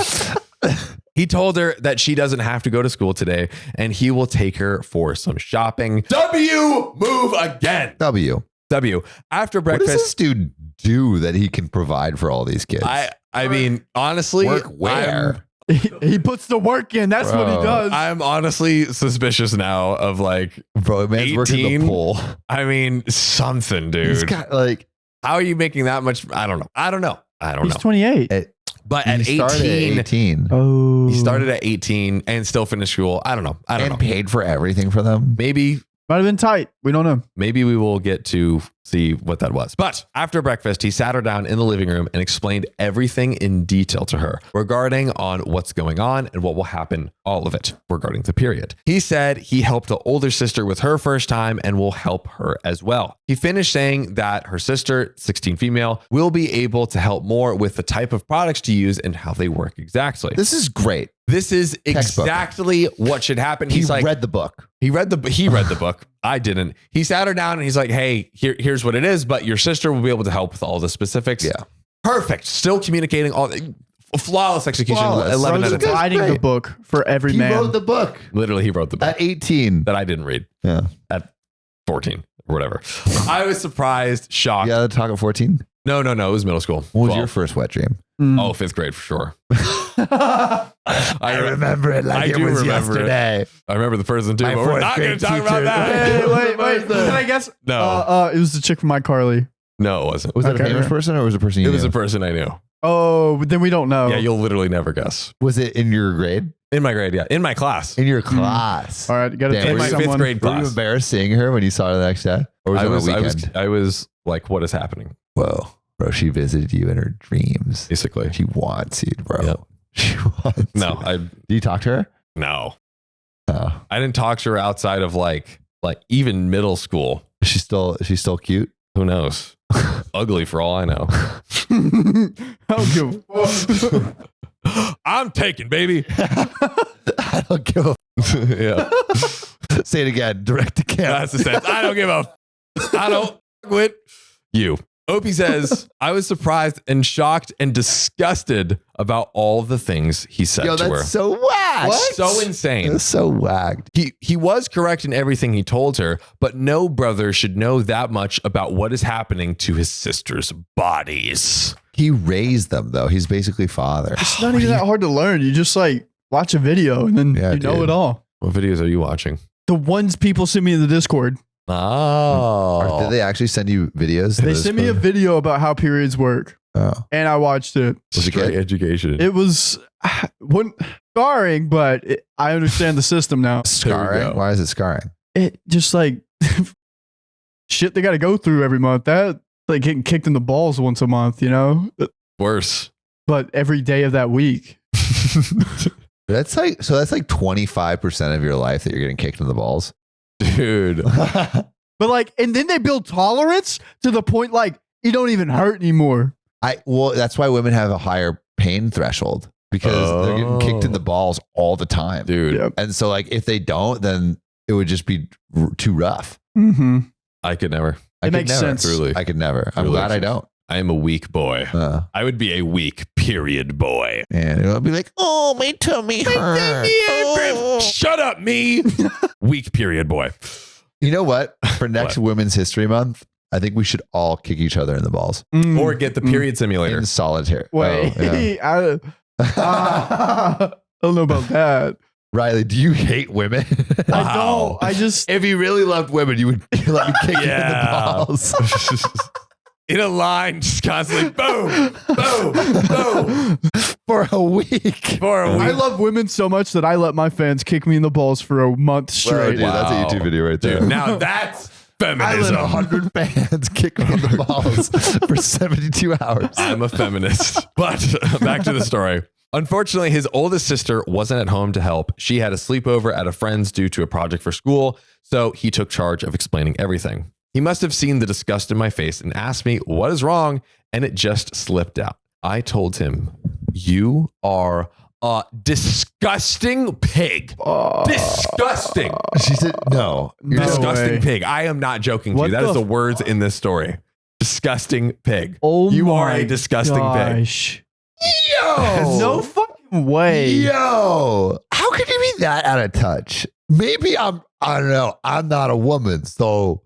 S1: He told her that she doesn't have to go to school today and he will take her for some shopping. W, move again.
S3: W.
S1: After
S3: What does
S1: breakfast.
S3: this dude do that he can provide for all these kids?
S1: I mean, honestly,
S3: Work where?
S4: He puts the work in. That's what he
S3: Bro,
S4: does.
S1: I'm honestly suspicious now of like,
S3: Bro, man's working
S1: 18?
S3: the pool.
S1: I mean, something, dude.
S3: He's got like
S1: How are you making that much? I don't know.
S4: He's 28.
S1: But at
S3: he started
S1: 18,
S3: at 18
S4: Oh.
S1: he started at 18 and still finished school. I don't know.
S3: and paid for everything for them.
S1: Maybe
S4: Might have been tight. We don't know.
S1: we will get to see what that was. But after breakfast, he sat her down in the living room and explained everything in detail to her regarding on what's going on and what will happen, all of it regarding the period. He said he helped the older sister with her first time and will help her as well. He finished saying that her sister, 16 female, will be able to help more with the type of products to use and how they work exactly.
S3: This is great.
S1: This is
S3: Textbook.
S1: exactly what should happen.
S3: He
S1: He's like,
S3: read the book.
S1: he read the book. I didn't. He sat her down and he's like, hey, here's what it is, but your sister will be able to help with all the specifics.
S3: Yeah.
S1: Perfect. Still communicating all flawless execution.
S3: Flawless.
S1: 11
S4: Bro's
S1: out of 10.
S4: writing the
S3: Great.
S4: book for every
S3: He
S4: man.
S3: wrote the book
S1: Literally, he wrote the book
S3: at 18.
S1: that I didn't read
S3: Yeah.
S1: at 14 or whatever. I was surprised, shocked.
S3: You got to talk at 14?
S1: No. It was middle school.
S3: What was
S1: 12.
S3: your first wet dream?
S4: Mm.
S1: Oh, 5th grade for sure.
S3: I remember it like
S1: I
S3: it
S1: do
S3: was
S1: remember it.
S3: yesterday.
S1: I remember the person too,
S3: My
S1: but we're
S3: fourth
S1: not going
S3: grade
S1: to talk about
S3: teacher.
S1: that.
S4: Wait. Can I guess?
S1: No.
S4: It was the chick from iCarly.
S1: No, it wasn't.
S3: Was it
S4: Okay.
S3: a famous person or was it a person you
S1: It was
S3: knew?
S1: a person I knew.
S4: Oh, but then we don't know.
S1: Yeah, you'll literally never guess.
S3: Was it in your grade?
S1: In my grade, yeah. In my class.
S3: In your class?
S4: All right, got to
S3: Damn,
S4: take
S1: In my
S4: someone.
S1: 5th grade
S3: Were you
S1: class.
S3: embarrassed seeing her when you saw her the next day? Or was it on a weekend?
S1: I was like, what is happening?
S3: Whoa, bro, she visited you in her dreams.
S1: Basically.
S3: She wants you, bro.
S1: Yeah.
S3: She wants
S1: No,
S3: you. Do you talk to her?
S1: no.
S3: Oh.
S1: I didn't talk to her outside of like even middle school.
S3: She's still cute.
S1: Who knows? Ugly for all I know.
S4: I don't give
S1: I'm taken, baby.
S3: I don't give a
S1: Yeah.
S3: Say it again. Direct to camera.
S1: That's the sense. I don't give a I don't with you. Opie says, I was surprised and shocked and disgusted about all the things he said
S3: Yo,
S1: to her.
S3: that's so whack.
S1: So insane.
S3: That's so whacked.
S1: He was correct in everything he told her, but no brother should know that much about what is happening to his sister's bodies.
S3: He raised them though. He's basically father.
S4: It's not even that hard to learn. You just like watch a video and then
S3: Yeah,
S4: you know
S3: dude.
S4: it all.
S1: What videos are you watching?
S4: The ones people send me in the Discord.
S1: Oh.
S3: Did they actually send you videos?
S4: They sent me a video about how periods work,
S3: Oh.
S4: and I watched it.
S3: Was it
S1: Straight
S3: good?
S1: education.
S4: It was scarring, but I understand the system now.
S3: Scarring?
S1: go.
S3: Why is it scarring?
S4: It just like shit they got to go through every month. That like getting kicked in the balls once a month, you know,
S1: Worse.
S4: but every day of that week.
S3: That's like 25% of your life that you're getting kicked in the balls.
S1: Dude.
S4: But like, and then they build tolerance to the point like it don't even hurt anymore.
S3: Well, that's why women have a higher pain threshold because they're getting kicked in the balls all the time.
S1: Dude.
S4: Yep.
S3: And so like if they don't, then it would just be too rough.
S4: Mm-hmm.
S1: I could never.
S3: I
S4: It
S3: could
S4: makes
S3: never.
S4: sense.
S1: Truly.
S3: I could never. I'm
S1: Truly.
S3: glad I don't.
S1: I am a weak boy. I would be a weak period boy.
S3: And it'll be like, oh, my tummy hurts. Oh.
S1: Shut up, me. Weak period boy.
S3: You know what? For next
S1: What?
S3: Women's History Month, I think we should all kick each other in the balls
S1: Or get the period simulator.
S3: in solitaire.
S4: Wait,
S3: Oh, yeah.
S4: I don't know about that.
S3: Riley, do you hate women?
S4: I don't. I just
S3: If you really loved women, you would let me kick you in
S1: Yeah.
S3: the balls.
S2: in a line, just constantly boom, boom, boom.
S3: For a week.
S4: I love women so much that I let my fans kick me in the balls for a month straight.
S3: Dude, that's a YouTube video right there.
S2: Dude, now that's feminism.
S3: I let 100 fans kick me in the balls for 72 hours.
S2: I'm a feminist. But back to the story. Unfortunately, his oldest sister wasn't at home to help. She had a sleepover at a friend's due to a project for school, so he took charge of explaining everything. He must have seen the disgust in my face and asked me what is wrong, and it just slipped out. I told him, you are a disgusting pig. Disgusting.
S3: She said, no.
S2: Disgusting pig. I am not joking to you. That is the words in this story. Disgusting pig.
S4: Oh,
S2: you are a disgusting pig.
S3: Yo.
S4: No fucking way.
S3: Yo. How could you be that out of touch? Maybe I don't know. I'm not a woman, so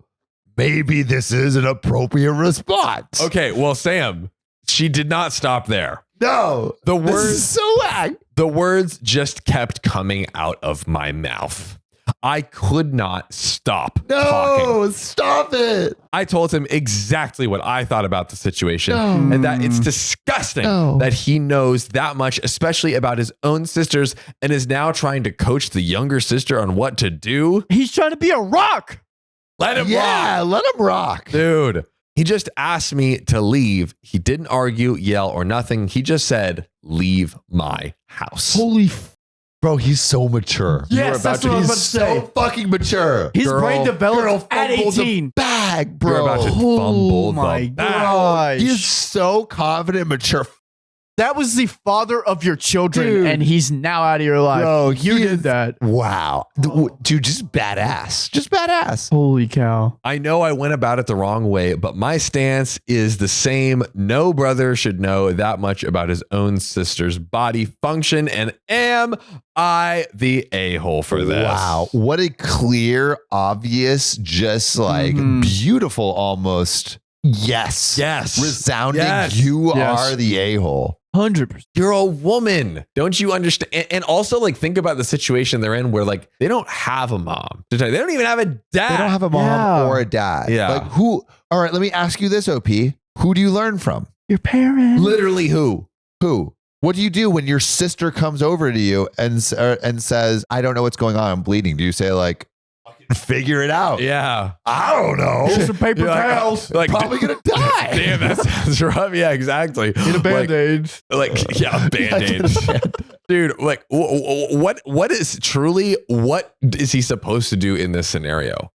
S3: maybe this is an appropriate response.
S2: Okay, well, Sam, she did not stop there.
S3: No.
S2: The words
S3: this is so whack.
S2: The words just kept coming out of my mouth. I could not stop talking.
S3: No, stop it.
S2: I told him exactly what I thought about the situation and that it's disgusting that he knows that much, especially about his own sisters, and is now trying to coach the younger sister on what to do.
S4: He's trying to be a rock.
S2: Let him rock.
S3: Yeah, let him rock.
S2: Dude, he just asked me to leave. He didn't argue, yell, or nothing. He just said, leave my house.
S4: Holy
S3: Bro, he's so mature.
S4: Yes, that's what I was about to say.
S3: So fucking mature.
S4: His brain developed at 18.
S3: Bag, bro.
S2: You're about to fumble
S4: my
S2: the bag.
S4: gosh.
S3: He's so confident, mature.
S4: That was the father of your children,
S3: Dude.
S4: and he's now out of your life.
S3: Bro,
S4: you
S3: he
S4: did
S3: is-
S4: that.
S3: Wow. Dude, just badass. Just badass.
S4: Holy cow.
S2: I know I went about it the wrong way, but my stance is the same. No brother should know that much about his own sister's body function. And am I the a-hole for this?
S3: Wow. What a clear, obvious, just like beautiful almost. Yes. Resounding.
S2: Yes.
S3: You are the a-hole.
S4: 100%.
S2: You're a woman. Don't you understand? And also, like, think about the situation they're in where, like, they don't have a mom. They don't even have a dad.
S3: They don't have a mom or a dad.
S2: Yeah.
S3: Like who? All right, let me ask you this, OP. Who do you learn from?
S4: Your parents.
S2: Literally who?
S3: Who? What do you do when your sister comes over to you and says, I don't know what's going on, I'm bleeding? Do you say like, figure it out?
S2: Yeah.
S3: I don't know.
S4: Here's some paper towels.
S2: Like,
S3: Probably gonna die.
S2: Damn, that sounds rough. Yeah, exactly.
S4: Get a Band-Aid.
S2: Like yeah, a Band-Aid. Dude, like what is he supposed to do in this scenario?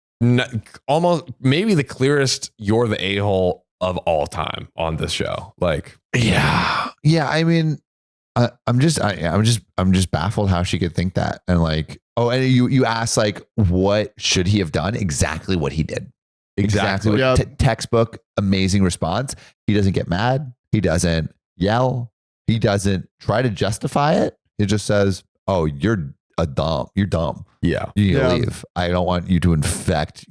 S2: Almost maybe the clearest you're the a-hole of all time on this show. Like,
S3: yeah. I mean, I'm just baffled how she could think that. And like, oh, and you asked like, what should he have done? Exactly what he did. Exactly.
S4: Yep.
S3: Textbook, amazing response. He doesn't get mad. He doesn't yell. He doesn't try to justify it. He just says, oh, you're dumb.
S2: yeah.
S3: You need to leave. I don't want you to infect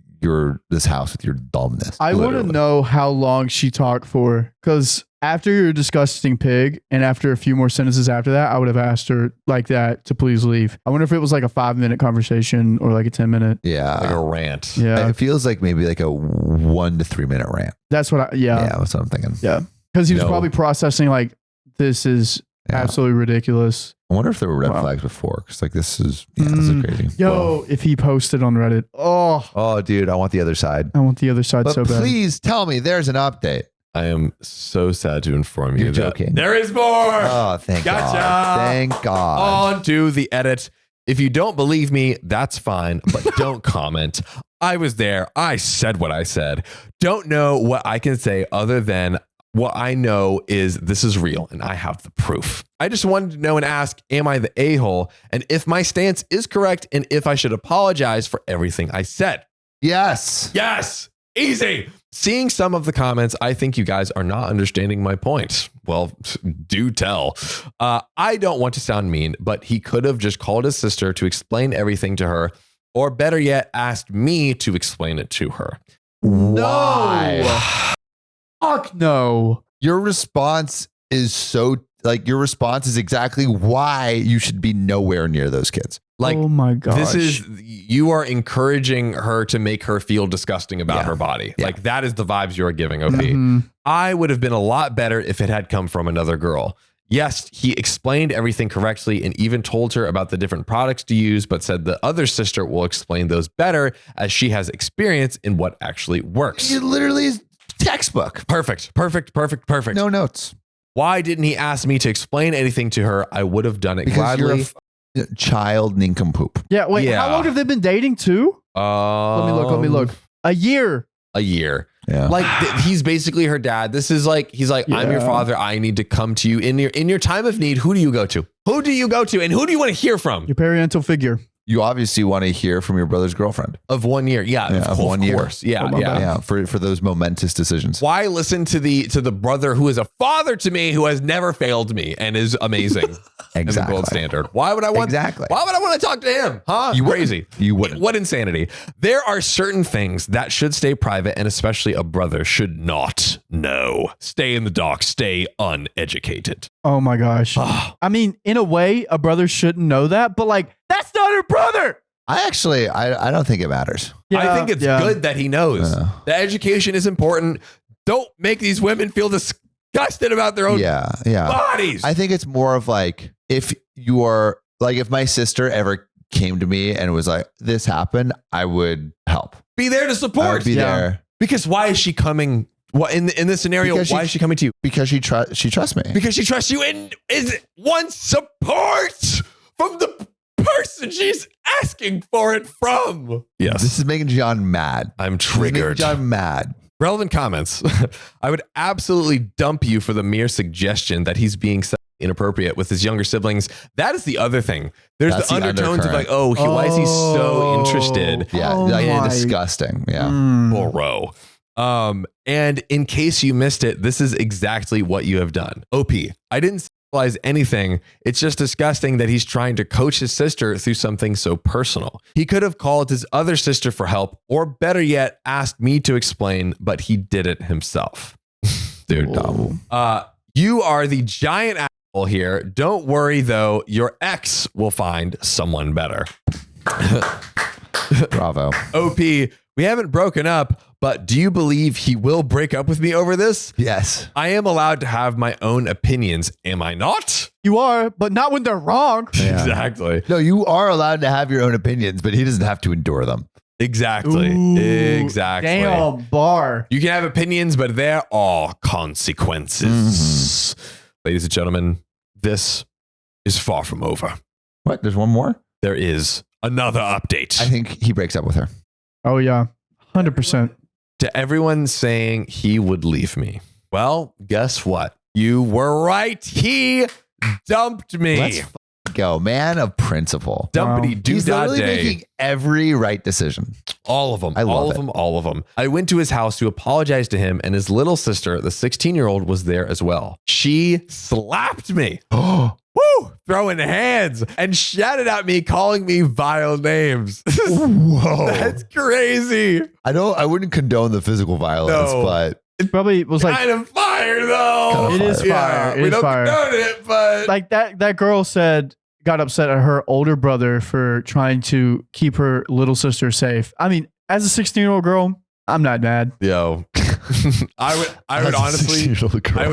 S3: this house with your dumbness.
S4: I want to know how long she talked for, because after your disgusting pig and after a few more sentences after that, I would have asked her like that to please leave. I wonder if it was like a 5-minute conversation or like a 10-minute.
S3: Yeah.
S2: Like a rant.
S4: Yeah.
S3: It feels like maybe like a 1 to 3 minute rant.
S4: That's what
S3: Yeah, that's what I'm thinking.
S4: Yeah. Because he was probably processing like, this is absolutely ridiculous.
S3: I wonder if there were red flags before, because like this is crazy.
S4: Yo, if he posted on Reddit.
S3: Oh, dude, I want the other side.
S4: I want the other side so bad.
S3: Please tell me there's an update.
S2: I am so sad to inform you
S3: You're joking.
S2: there is more.
S3: Oh, thank
S2: Gotcha.
S3: God. Thank God.
S2: On to the edit. If you don't believe me, that's fine, but don't comment. I was there. I said what I said. Don't know what I can say other than what I know is this is real and I have the proof. I just wanted to know and ask, am I the a-hole? And if my stance is correct and if I should apologize for everything I said.
S3: Yes.
S2: Yes. Easy. Seeing some of the comments, I think you guys are not understanding my point. Well, do tell. I don't want to sound mean, but he could have just called his sister to explain everything to her, or better yet, asked me to explain it to her.
S3: Why?
S4: Fuck no.
S3: Your response is exactly why you should be nowhere near those kids.
S2: Like,
S4: oh my gosh.
S2: You are encouraging her to make her feel disgusting about her body.
S3: Yeah.
S2: Like, that is the vibes you are giving, OP.
S4: Mm-hmm.
S2: I would have been a lot better if it had come from another girl. Yes, he explained everything correctly and even told her about the different products to use, but said the other sister will explain those better as she has experience in what actually works.
S3: It literally is textbook.
S2: Perfect.
S3: No notes.
S2: Why didn't he ask me to explain anything to her? I would have done it
S3: Because
S2: gladly.
S3: you're a child nincompoop.
S4: Yeah, wait,
S2: Yeah.
S4: how long have they been dating too? Let me look. A year.
S2: A year.
S3: Yeah.
S2: Like he's basically her dad. This is like, he's like, I'm your
S4: Yeah.
S2: father. I need to come to you in your time of need. Who do you go to? Who do you go to? And who do you want to hear from?
S4: Your parental figure.
S3: You obviously want to hear from your brother's girlfriend.
S2: Of 1 year. Yeah.
S3: Of 1 year.
S2: Course. Yeah.
S4: Oh, my
S2: Yeah.
S4: bad.
S3: Yeah. For those momentous decisions.
S2: Why listen to the brother who is a father to me, who has never failed me and is amazing? And the gold standard. Why would I want Why would I want to talk to him? Huh?
S3: You
S2: Crazy.
S3: You wouldn't.
S2: What insanity. There are certain things that should stay private, and especially a brother should not know. Stay in the dark. Stay uneducated.
S4: Oh my gosh. I mean, in a way, a brother shouldn't know that, but like, that's not her brother.
S3: I don't think it matters.
S2: I think it's good that he knows.
S3: Yeah.
S2: The education is important. Don't make these women feel disgusted about their own bodies.
S3: I think it's more of like, if you are like, if my sister ever came to me and was like, this happened, I would help.
S2: Be there to
S3: I
S2: support.
S3: would be there
S2: Because why is she coming? What in this scenario?
S3: Because
S2: Why is she coming to you?
S3: because she trusts me.
S2: Because she trusts you and wants support from the person she's asking for it from. Yes.
S3: This is making John mad.
S2: I'm
S3: This is making
S2: triggered.
S3: John mad.
S2: Relevant comments. I would absolutely dump you for the mere suggestion that he's being inappropriate with his younger siblings. That is the other thing. There's
S3: That's
S2: the
S3: the
S2: undertones of like,
S3: undercurrent.
S2: why is he so interested?
S3: Yeah,
S4: Oh
S3: like,
S4: my-
S3: disgusting. Yeah.
S2: Bro. And in case you missed it, this is exactly what you have done. OP, I didn't sexualize anything. It's just disgusting that he's trying to coach his sister through something so personal. He could have called his other sister for help, or better yet, asked me to explain, but he did it himself. Dude, dumb. You are the giant asshole here. Don't worry though, your ex will find someone better.
S3: Bravo.
S2: OP, we haven't broken up, but do you believe he will break up with me over this?
S3: Yes.
S2: I am allowed to have my own opinions, am I not?
S4: You are, but not when they're wrong.
S3: Yeah.
S2: Exactly.
S3: No, you are allowed to have your own opinions, but he doesn't have to endure them.
S2: Exactly.
S4: Ooh,
S2: Exactly.
S4: Damn, bar.
S2: You can have opinions, but there are consequences. Ladies and gentlemen, this is far from over.
S3: What? There's one more?
S2: There is another update.
S3: I think he breaks up with her.
S4: Oh yeah, 100%.
S2: To everyone saying he would leave me. Well, guess what? You were right. He dumped me.
S3: Let's go. Man of principle.
S2: Dumpity doo
S3: He's
S2: da
S3: literally
S2: day.
S3: making every right decision.
S2: All of them.
S3: I love
S2: all of
S3: it.
S2: them. All of them. I went to his house to apologize to him, and his little sister, the 16-year-old, was there as well. She slapped me.
S3: Oh,
S2: Woo! Throwing hands and shouted at me, calling me vile names.
S3: whoa.
S2: That's crazy.
S3: I wouldn't condone the physical violence,
S2: No.
S3: but
S4: It probably was like
S2: Kind of fire, though.
S3: Kind of
S4: It is fire. It
S2: we
S4: is
S2: don't
S4: fire.
S2: condone it, but
S4: like that girl got upset at her older brother for trying to keep her little sister safe. I mean, as a 16-year-old girl, I'm not mad.
S2: yo, I would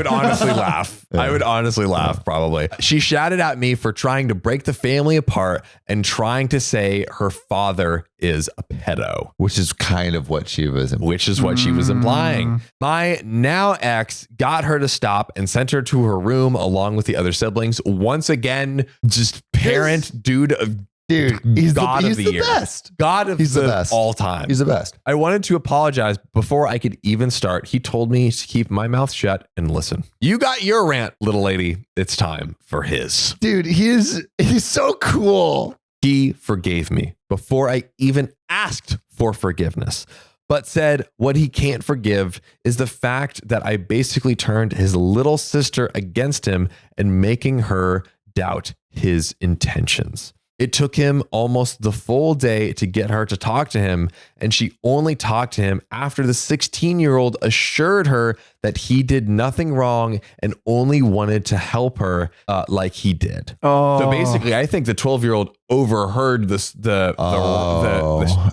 S2: honestly laugh.
S3: Yeah.
S2: I would honestly laugh, probably. She shouted at me for trying to break the family apart and trying to say her father is a pedo,
S3: which is kind of what she was.
S2: which is what she was implying.
S4: Mm.
S2: My now ex got her to stop and sent her to her room along with the other siblings. Once again, just parent dude of
S3: Dude, he's
S2: God
S3: the
S2: of the year.
S3: best.
S2: God of
S3: He's the
S2: the
S3: best.
S2: all time.
S3: He's the best.
S2: I wanted to apologize before I could even start. He told me to keep my mouth shut and listen. You got your rant, little lady. It's time for his.
S3: Dude, he's so cool.
S2: He forgave me before I even asked for forgiveness, but said what he can't forgive is the fact that I basically turned his little sister against him and making her doubt his intentions. It took him almost the full day to get her to talk to him, and she only talked to him after the 16-year-old assured her that he did nothing wrong and only wanted to help her like he did.
S4: Oh,
S2: So basically, I think the 12-year-old overheard the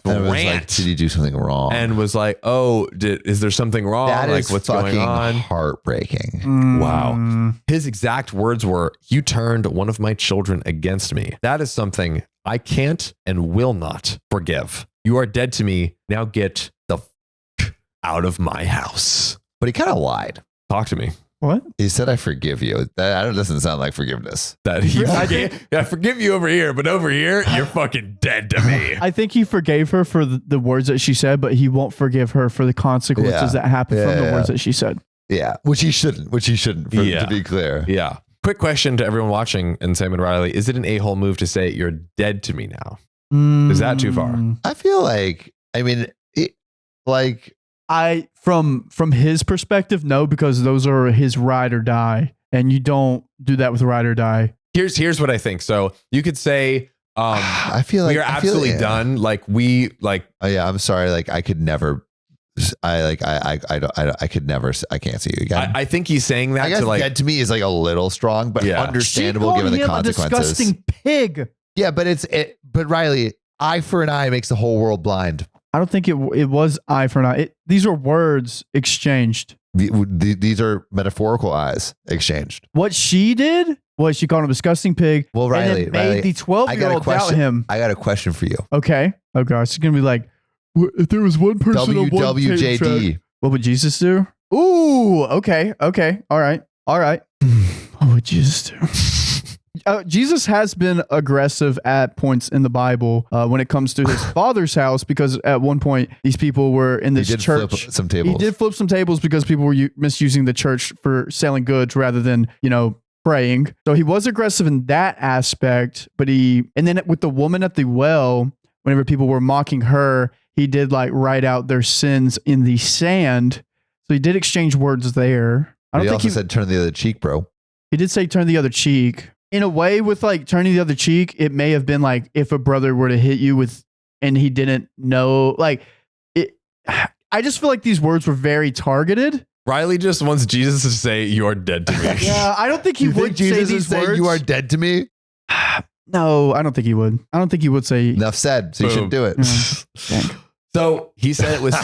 S2: rant.
S3: Like, did you do something wrong?
S2: And was like, "Oh, is there something wrong?
S3: That
S2: like,
S3: is
S2: what's going on?"
S3: Heartbreaking.
S2: Wow. His exact words were, "You turned one of my children against me." That is something I can't and will not forgive. You are dead to me. Now get the out of my house.
S3: But he kind of lied.
S2: Talk to me.
S4: What?
S3: He said, "I forgive you." That doesn't sound like forgiveness.
S2: That he I forgive you over here, but over here, you're fucking dead to me.
S4: I think he forgave her for the words that she said, but he won't forgive her for the consequences that happened from the words that she said.
S3: Yeah, which he shouldn't, to be clear.
S2: Yeah. Quick question to everyone watching and Sam and Riley. Is it an a-hole move to say you're dead to me now? Is that too far?
S3: I feel like, I mean,
S4: from his perspective, no, because those are his ride or die, and you don't do that with ride or die.
S2: Here's what I think. So you could say,
S3: I feel like
S2: we are absolutely done. Like
S3: oh yeah, I'm sorry. Like I could never. I could never. I can't see you again.
S2: I think he's saying that.
S3: I guess
S2: to like,
S3: dead to me is like a little strong, but understandable given the consequences.
S4: A disgusting pig.
S3: Yeah, but but Riley, eye for an eye makes the whole world blind.
S4: I don't think it was eye for an eye. These are words exchanged.
S3: These are metaphorical eyes exchanged.
S4: What she did was she called him a disgusting pig.
S3: Well, Riley,
S4: and it made the 12-year-old doubt him.
S3: I got a question for you.
S4: Okay. Oh gosh, it's gonna be like, if there was one person on one
S3: WWJD.
S4: What would Jesus do? Ooh, okay. All right. What would Jesus do? Jesus has been aggressive at points in the Bible when it comes to his father's house, because at one point these people were in this church.
S3: Flip some tables.
S4: He did flip some tables because people were misusing the church for selling goods rather than, praying. So he was aggressive in that aspect, and then with the woman at the well, whenever people were mocking her, he did like write out their sins in the sand. So he did exchange words there.
S3: He also said turn the other cheek, bro.
S4: He did say turn the other cheek. In a way, with like turning the other cheek, it may have been like if a brother were to hit you and he didn't know, like it. I just feel like these words were very targeted.
S2: Riley just wants Jesus to say you are dead to me.
S4: Yeah, I don't think he would say these words.
S3: You are dead to me.
S4: No, I don't think he would. I don't think he would say.
S3: Enough said. So you shouldn't do it.
S2: So he said it was.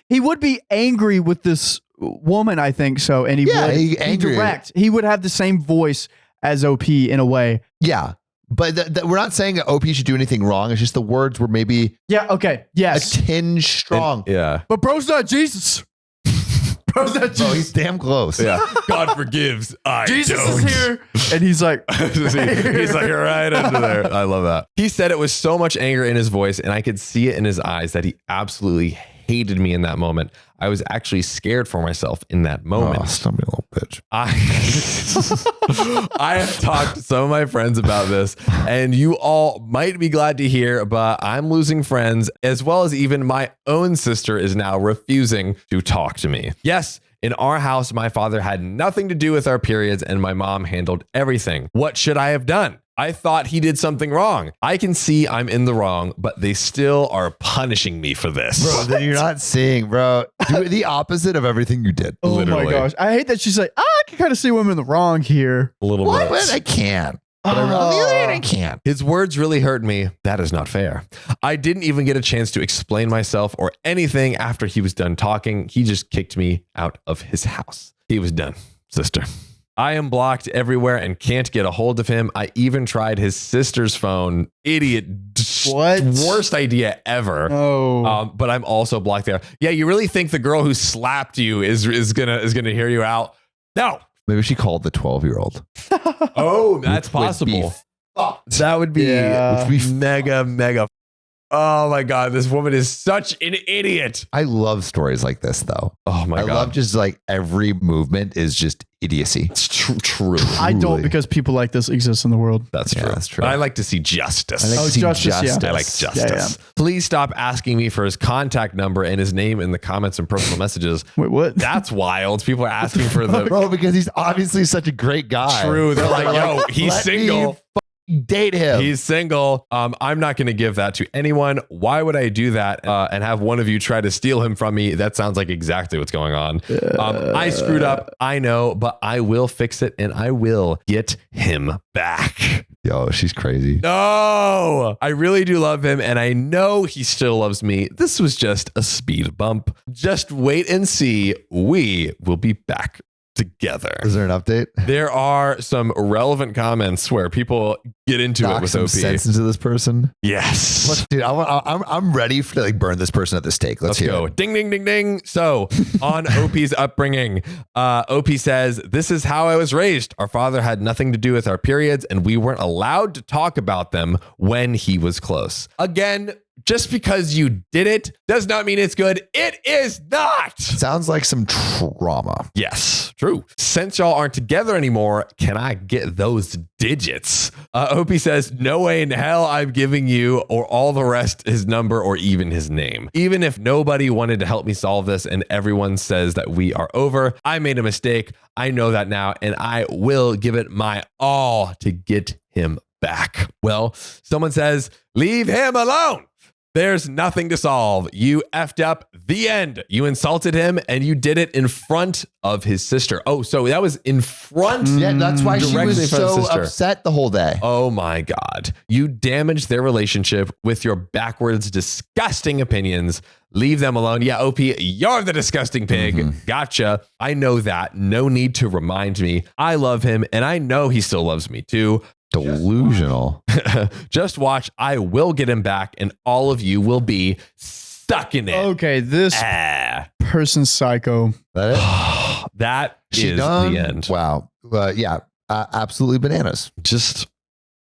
S4: He would be angry with this woman, I think so, and he would have the same voice as OP in a way.
S3: Yeah, but we're not saying that OP should do anything wrong. It's just the words were maybe
S4: okay, yes,
S3: a tinge strong.
S4: But bro's not Jesus. Bro's not Jesus.
S3: Oh, he's damn close.
S2: Yeah, God forgives.
S4: Jesus is here, and he's like,
S2: he's like right under there. I love that. He said it with so much anger in his voice, and I could see it in his eyes that he absolutely hated me in that moment. I was actually scared for myself in that moment.
S3: Oh, stop me, little bitch.
S2: I have talked to some of my friends about this, and you all might be glad to hear, but I'm losing friends, as well as even my own sister is now refusing to talk to me. Yes, in our house, my father had nothing to do with our periods, and my mom handled everything. What should I have done? I thought he did something wrong. I can see I'm in the wrong, but they still are punishing me for this.
S3: Bro, then you're not seeing, bro. Do the opposite of everything you did.
S4: Oh
S2: Literally.
S4: My gosh. I hate that she's like, I can kind of see women in the wrong here.
S2: A little
S3: bit.
S2: bit.
S3: I can't. But on the other hand, I can't.
S2: His words really hurt me. That is not fair. I didn't even get a chance to explain myself or anything after he was done talking. He just kicked me out of his house. He was done, sister. I am blocked everywhere and can't get a hold of him. I even tried his sister's phone. Idiot.
S4: What?
S2: Worst idea ever.
S4: Oh.
S2: But I'm also blocked there. Yeah, you really think the girl who slapped you is gonna hear you out? No.
S3: Maybe she called the 12-year-old.
S2: Oh, that's possible. That would be mega. Oh my God, this woman is such an idiot.
S3: I love stories like this, though.
S2: Oh my God.
S3: I love just like every movement is just idiocy.
S2: It's true.
S4: I don't, because people like this exist in the world.
S2: That's true.
S3: That's true.
S2: But I like to see justice.
S3: I like to see justice.
S2: I like justice. Yeah. Please stop asking me for his contact number and his name in the comments and personal messages.
S4: Wait, what?
S2: That's wild. People are asking for the...
S3: Bro, because he's obviously such a great guy.
S2: True. They're like, yo, he's single.
S3: Date him.
S2: He's single. I'm not going to give that to anyone. Why would I do that and have one of you try to steal him from me? That sounds like exactly what's going on. I screwed up. I know, but I will fix it and I will get him back.
S3: Yo, she's crazy.
S2: No, I really do love him, and I know he still loves me. This was just a speed bump. Just wait and see. We will be back together.
S3: Is there an update?
S2: There are some relevant comments where people get into it with
S3: some
S2: OP.
S3: sense into this person.
S2: Yes.
S3: Dude, I'm ready to like burn this person at the stake. Let's hear
S2: go.
S3: it.
S2: Ding, ding, ding, ding. So on OP's upbringing, OP says, this is how I was raised. Our father had nothing to do with our periods, and we weren't allowed to talk about them when he was close. Again, just because you did it does not mean it's good. It is not.
S3: Sounds like some trauma.
S2: Yes, true. Since y'all aren't together anymore, can I get those digits? OP says, no way in hell I'm giving you or all the rest his number or even his name. Even if nobody wanted to help me solve this and everyone says that we are over, I made a mistake. I know that now, and I will give it my all to get him back. Well, someone says, leave him alone. There's nothing to solve. You effed up. The end. You insulted him and you did it in front of his sister. Oh, so that was in front.
S3: Yeah, that's why she
S2: directly
S3: was
S2: in front of his
S3: so
S2: sister.
S3: upset the whole day.
S2: Oh my God. You damaged their relationship with your backwards, disgusting opinions. Leave them alone. Yeah, OP, you're the disgusting pig. Gotcha. I know that. No need to remind me. I love him and I know he still loves me too.
S3: Delusional.
S2: Just watch. I will get him back and all of you will be stuck in it.
S4: Okay, this person's psycho.
S3: That
S2: That
S3: She
S2: is
S3: done?
S2: the end.
S3: Wow. Yeah, absolutely bananas.
S2: Just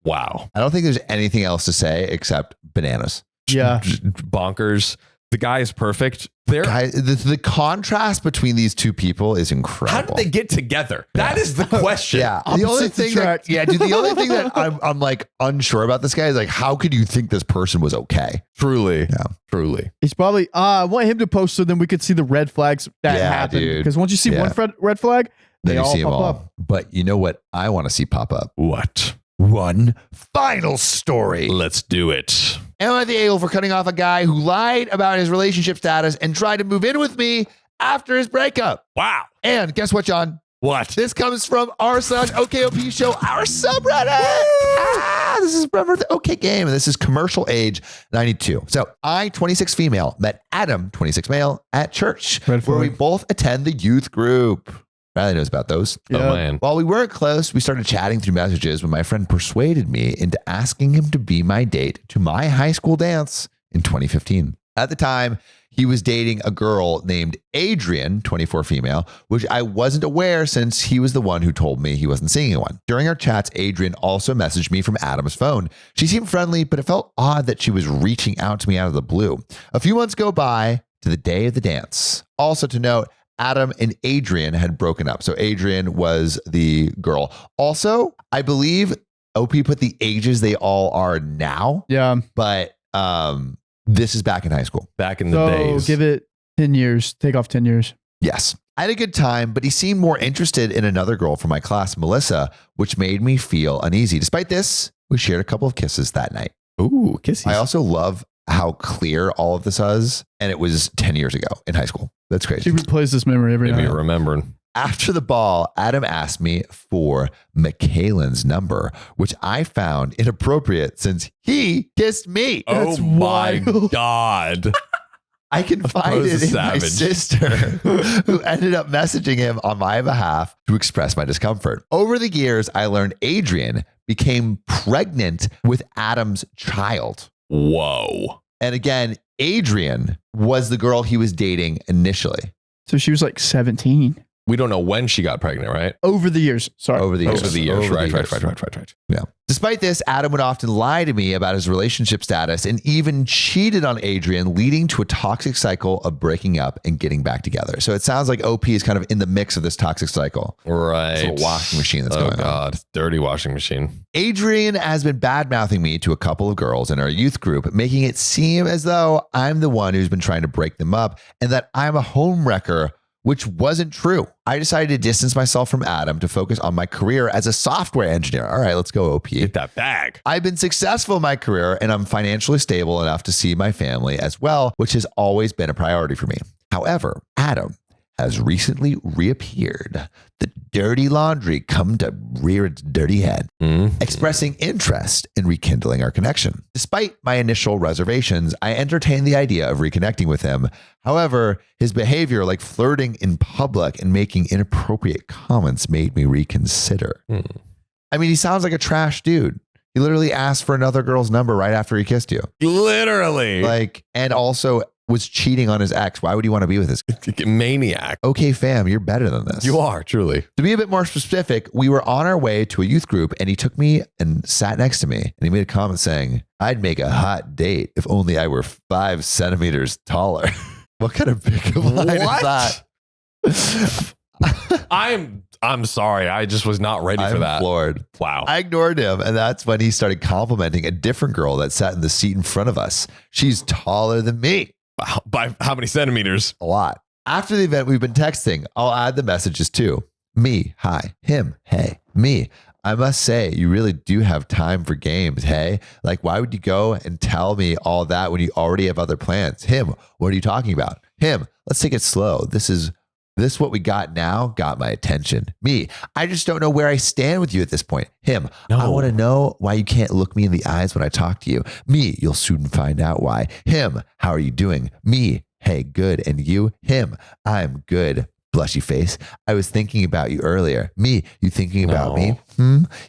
S2: wow.
S3: I don't think there's anything else to say except bananas.
S4: Yeah.
S2: Bonkers. The guy is perfect.
S3: Guys, the contrast between these two people is incredible.
S2: How did they get together? That is the question.
S3: Yeah. The only
S4: Opposites
S3: thing
S4: attract.
S3: the only thing that I'm like unsure about this guy is like, how could you think this person was okay?
S2: Truly.
S3: Yeah.
S2: Truly.
S4: He's probably, I want him to post so then we could see the red flags that
S3: Yeah,
S4: happen.
S3: dude.
S4: Because once you see
S3: Yeah.
S4: one red flag, they
S3: Then you
S4: all
S3: see them
S4: pop
S3: all.
S4: up.
S3: But you know what I want to see pop up?
S2: What?
S3: One final story.
S2: Let's do it.
S3: Am I the a-hole for cutting off a guy who lied about his relationship status and tried to move in with me after his breakup?
S2: Wow.
S3: And guess what, John?
S2: What?
S3: This comes from r/OKOP show, our subreddit. This is from the OK game, and this is commercial age 92. So I, 26 female, met Adam, 26 male, at church,
S4: Red
S3: where we
S4: flag.
S3: both attend the youth group. Riley knows about those.
S2: Oh, man.
S3: While we weren't close, we started chatting through messages when my friend persuaded me into asking him to be my date to my high school dance in 2015. At the time, he was dating a girl named Adrian, 24 female, which I wasn't aware since he was the one who told me he wasn't seeing anyone. During our chats, Adrian also messaged me from Adam's phone. She seemed friendly, but it felt odd that she was reaching out to me out of the blue. A few months go by to the day of the dance. Also to note, Adam and Adrian had broken up. So Adrian was the girl. Also, I believe OP put the ages they all are now,
S4: Yeah.
S3: but this is back in high school.
S2: Back in the
S4: So
S2: days.
S4: give it 10 years. Take off 10 years.
S3: Yes. I had a good time, but he seemed more interested in another girl from my class, Melissa, which made me feel uneasy. Despite this, we shared a couple of kisses that night.
S2: Ooh, kisses.
S3: I also love how clear all of this was. And it was 10 years ago in high school. That's crazy.
S4: She replays this memory every
S2: Maybe
S4: night.
S2: remembering.
S3: After the ball, Adam asked me for Michaelin's number, which I found inappropriate since he kissed me.
S2: Oh
S4: That's
S2: my
S4: wild.
S2: God.
S3: I confided
S2: Bro's a
S3: in my
S2: savage.
S3: sister, who ended up messaging him on my behalf to express my discomfort. Over the years, I learned Adrian became pregnant with Adam's child.
S2: Whoa.
S3: And again, Adrian was the girl he was dating initially.
S4: So she was like 17.
S2: We don't know when she got pregnant, right?
S4: Over the years. Sorry.
S3: Over the years.
S2: Over the years.
S3: Over the
S2: Right.
S3: years. Yeah. Despite this, Adam would often lie to me about his relationship status and even cheated on Adrian, leading to a toxic cycle of breaking up and getting back together. So it sounds like OP is kind of in the mix of this toxic cycle.
S2: Right.
S3: It's a washing machine that's
S2: Oh
S3: going on.
S2: God. Dirty washing machine.
S3: Adrian has been bad-mouthing me to a couple of girls in our youth group, making it seem as though I'm the one who's been trying to break them up and that I'm a home wrecker, which wasn't true. I decided to distance myself from Adam to focus on my career as a software engineer. All right, let's go, OP.
S2: Get that bag.
S3: I've been successful in my career and I'm financially stable enough to see my family as well, which has always been a priority for me. However, Adam has recently reappeared. The dirty laundry come to rear its dirty head, expressing interest in rekindling our connection. Despite my initial reservations, I entertained the idea of reconnecting with him. However, his behavior, like flirting in public and making inappropriate comments, made me reconsider. I mean, he sounds like a trash dude. He literally asked for another girl's number right after he kissed you.
S2: Literally.
S3: Like, and also was cheating on his ex. Why would you want to be with this
S2: maniac?
S3: Okay, fam, you're better than this.
S2: You are, truly.
S3: To be a bit more specific, we were on our way to a youth group and he took me and sat next to me and he made a comment saying, I'd make a hot date if only I were 5 centimeters taller. What kind of big line is that?
S2: I'm sorry. I just was not ready for that.
S3: I'm floored.
S2: Wow.
S3: I ignored him, and that's when he started complimenting a different girl that sat in the seat in front of us. She's taller than me.
S2: By how many centimeters?
S3: A lot. After the event, we've been texting. I'll add the messages too. Me, hi. Him, hey. Me, I must say, you really do have time for games, hey? Like, why would you go and tell me all that when you already have other plans? Him, what are you talking about? Him, let's take it slow. This what we got now got my attention. Me, I just don't know where I stand with you at this point. Him, I want to know why you can't look me in the eyes when I talk to you. Me, you'll soon find out why. Him, how are you doing? Me, hey, good. And you? Him, I'm good. Blushy face. I was thinking about you earlier. Me, you thinking about me?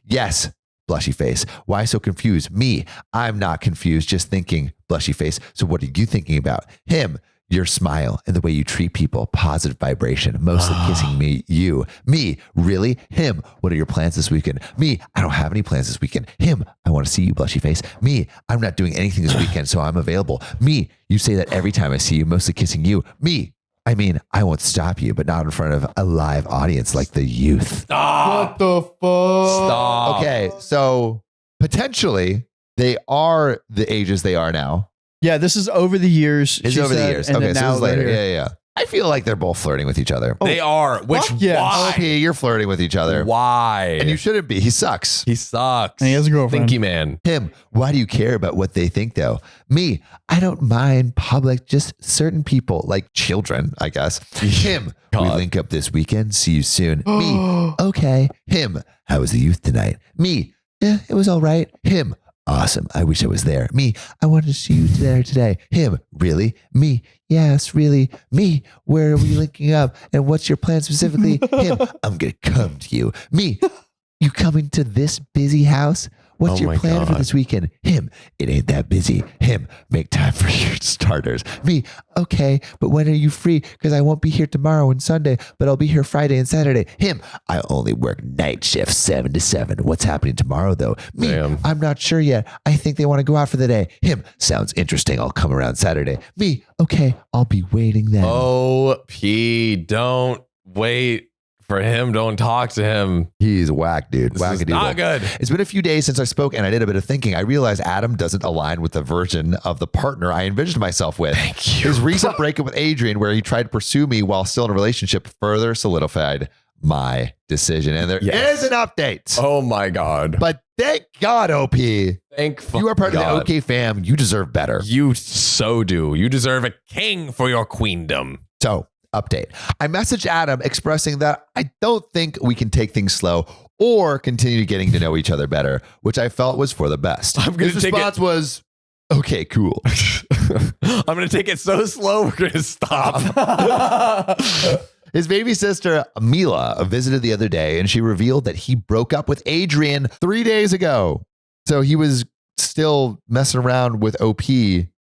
S3: Yes. Blushy face. Why so confused? Me, I'm not confused, just thinking. Blushy face. So what are you thinking about? Him, your smile and the way you treat people, positive vibration, mostly kissing me, you. Me, really? Him, what are your plans this weekend? Me, I don't have any plans this weekend. Him, I want to see you, blushy face. Me, I'm not doing anything this weekend, so I'm available. Me, you say that every time I see you, mostly kissing you. Me, I mean, I won't stop you, but not in front of a live audience like the youth.
S2: Stop.
S4: What the fuck?
S2: Stop.
S3: Okay, so potentially they are the ages they are now.
S4: Yeah, this is over the years.
S3: It's
S4: she
S3: over the
S4: said,
S3: years.
S4: and
S3: Okay,
S4: then
S3: so
S4: now
S3: it's later.
S4: they're
S3: Yeah. I feel like they're both flirting with each other.
S2: They are. Which
S4: fuck yes.
S2: why?
S3: OP, you're flirting with each other.
S2: Why?
S3: And you shouldn't be. He sucks.
S2: He sucks.
S4: And he has a girlfriend.
S2: Thinky man.
S3: Him, why do you care about what they think though? Me, I don't mind public, just certain people, like children, I guess. Him, we link up this weekend. See you soon. Me, okay. Him, how was the youth tonight? Me, yeah, it was all right. Him, awesome. I wish I was there. Me, I wanted to see you there today. Him, really? Me, yes, really. Me, where are we linking up? And what's your plan specifically? Him, I'm going to come to you. Me, you coming to this busy house? What's your plan for this weekend? Him, it ain't that busy. Him, make time for your starters. Me, okay, but when are you free? Because I won't be here tomorrow and Sunday, but I'll be here Friday and Saturday. Him, I only work night shift 7 to 7. What's happening tomorrow though? Me, damn. I'm not sure yet. I think they want to go out for the day. Him, sounds interesting. I'll come around Saturday. Me, okay, I'll be waiting then.
S2: OP, don't wait for him. Don't talk to him.
S3: He's whack, dude.
S2: This is not good.
S3: It's been a few days since I spoke and I did a bit of thinking. I realized Adam doesn't align with the version of the partner I envisioned myself with.
S2: Thank you.
S3: His recent breakup with Adrian, where he tried to pursue me while still in a relationship, further solidified my decision. And there is an update.
S2: Oh my God.
S3: But thank God, OP.
S2: Thankful.
S3: You are part of the OK fam. You deserve better.
S2: You so do. You deserve a king for your queendom.
S3: So, update. I messaged Adam expressing that I don't think we can take things slow or continue getting to know each other better, which I felt was for the best. His response was, okay, cool.
S2: I'm going to take it so slow, we're going to stop.
S3: His baby sister, Mila, visited the other day and she revealed that he broke up with Adrian 3 days ago. So he was still messing around with OP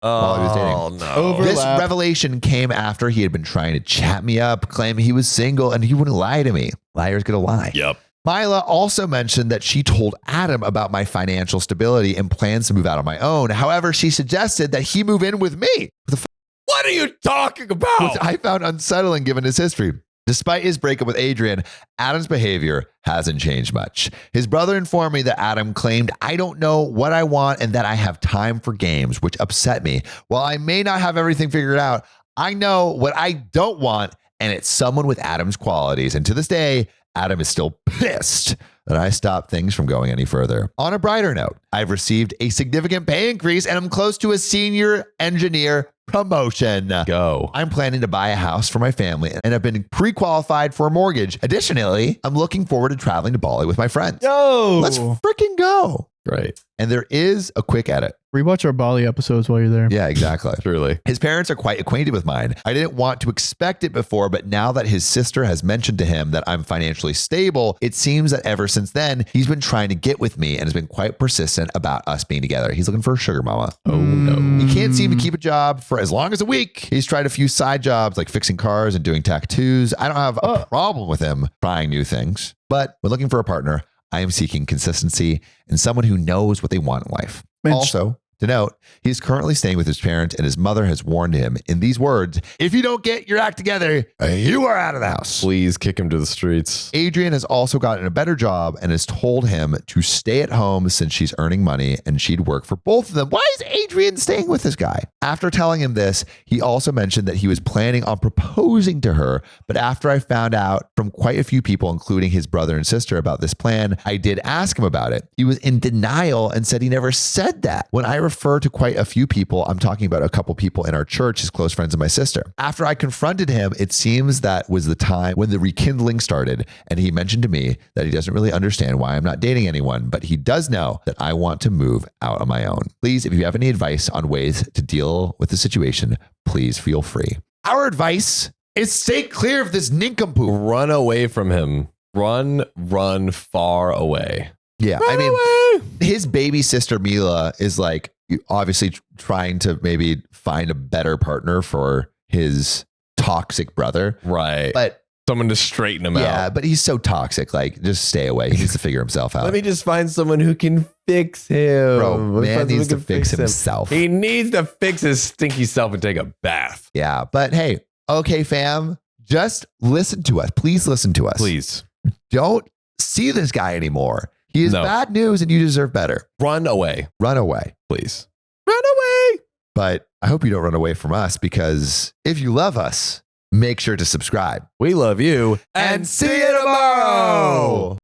S3: while he was dating.
S2: No.
S4: Overlap.
S3: This revelation came after he had been trying to chat me up, claiming he was single, and he wouldn't lie to me. Liar's gonna lie.
S2: Yep.
S3: Mila also mentioned that she told Adam about my financial stability and plans to move out on my own. However, she suggested that he move in with me.
S2: What are you talking about?
S3: Which I found unsettling given his history. Despite his breakup with Adrian, Adam's behavior hasn't changed much. His brother informed me that Adam claimed, I don't know what I want and that I have time for games, which upset me. While I may not have everything figured out, I know what I don't want, and it's someone with Adam's qualities. And to this day, Adam is still pissed that I stopped things from going any further. On a brighter note, I've received a significant pay increase and I'm close to a senior engineer promotion.
S2: Go.
S3: I'm planning to buy a house for my family and have been pre-qualified for a mortgage. Additionally, I'm looking forward to traveling to Bali with my friends.
S2: Yo.
S3: Let's freaking go.
S2: Great.
S3: And there is a quick edit.
S4: Rewatch our Bali episodes while you're there.
S3: Yeah, exactly.
S2: Truly.
S3: His parents are quite acquainted with mine. I didn't want to expect it before, but now that his sister has mentioned to him that I'm financially stable, it seems that ever since then, he's been trying to get with me and has been quite persistent about us being together. He's looking for a sugar mama.
S2: Oh, no.
S3: He can't seem to keep a job for as long as a week. He's tried a few side jobs like fixing cars and doing tattoos. I don't have a problem with him trying new things, but when looking for a partner, I am seeking consistency and someone who knows what they want in life. Also, to note, he's currently staying with his parents and his mother has warned him in these words, if you don't get your act together, you are out of the house.
S2: Please kick him to the streets.
S3: Adrian has also gotten a better job and has told him to stay at home since she's earning money and she'd work for both of them. Why is Adrian staying with this guy? After telling him this, he also mentioned that he was planning on proposing to her. But after I found out from quite a few people, including his brother and sister, about this plan, I did ask him about it. He was in denial and said he never said that. When I refer to quite a few people, I'm talking about a couple people in our church, his close friends and my sister. After I confronted him, it seems that was the time when the rekindling started. And he mentioned to me that he doesn't really understand why I'm not dating anyone, but he does know that I want to move out on my own. Please, if you have any advice on ways to deal with the situation, please feel free. Our advice is stay clear of this nincompoop.
S2: Run away from him. Run far away.
S3: Yeah.
S2: Run away.
S3: His baby sister, Mila, is like obviously trying to maybe find a better partner for his toxic brother.
S2: Right.
S3: But
S2: someone to straighten him out.
S3: Yeah, but he's so toxic. Like, just stay away. He needs to figure himself out.
S2: Let me just find someone who can fix him.
S3: Bro, man needs to fix himself.
S2: He needs to fix his stinky self and take a bath.
S3: Yeah, but hey, okay, fam, just listen to us. Please listen to us.
S2: Please.
S3: Don't see this guy anymore. He is bad news and you deserve better.
S2: Run away.
S3: Run away.
S2: Please. Run away.
S3: But I hope you don't run away from us, because if you love us, make sure to subscribe.
S2: We love you.
S3: And see you tomorrow.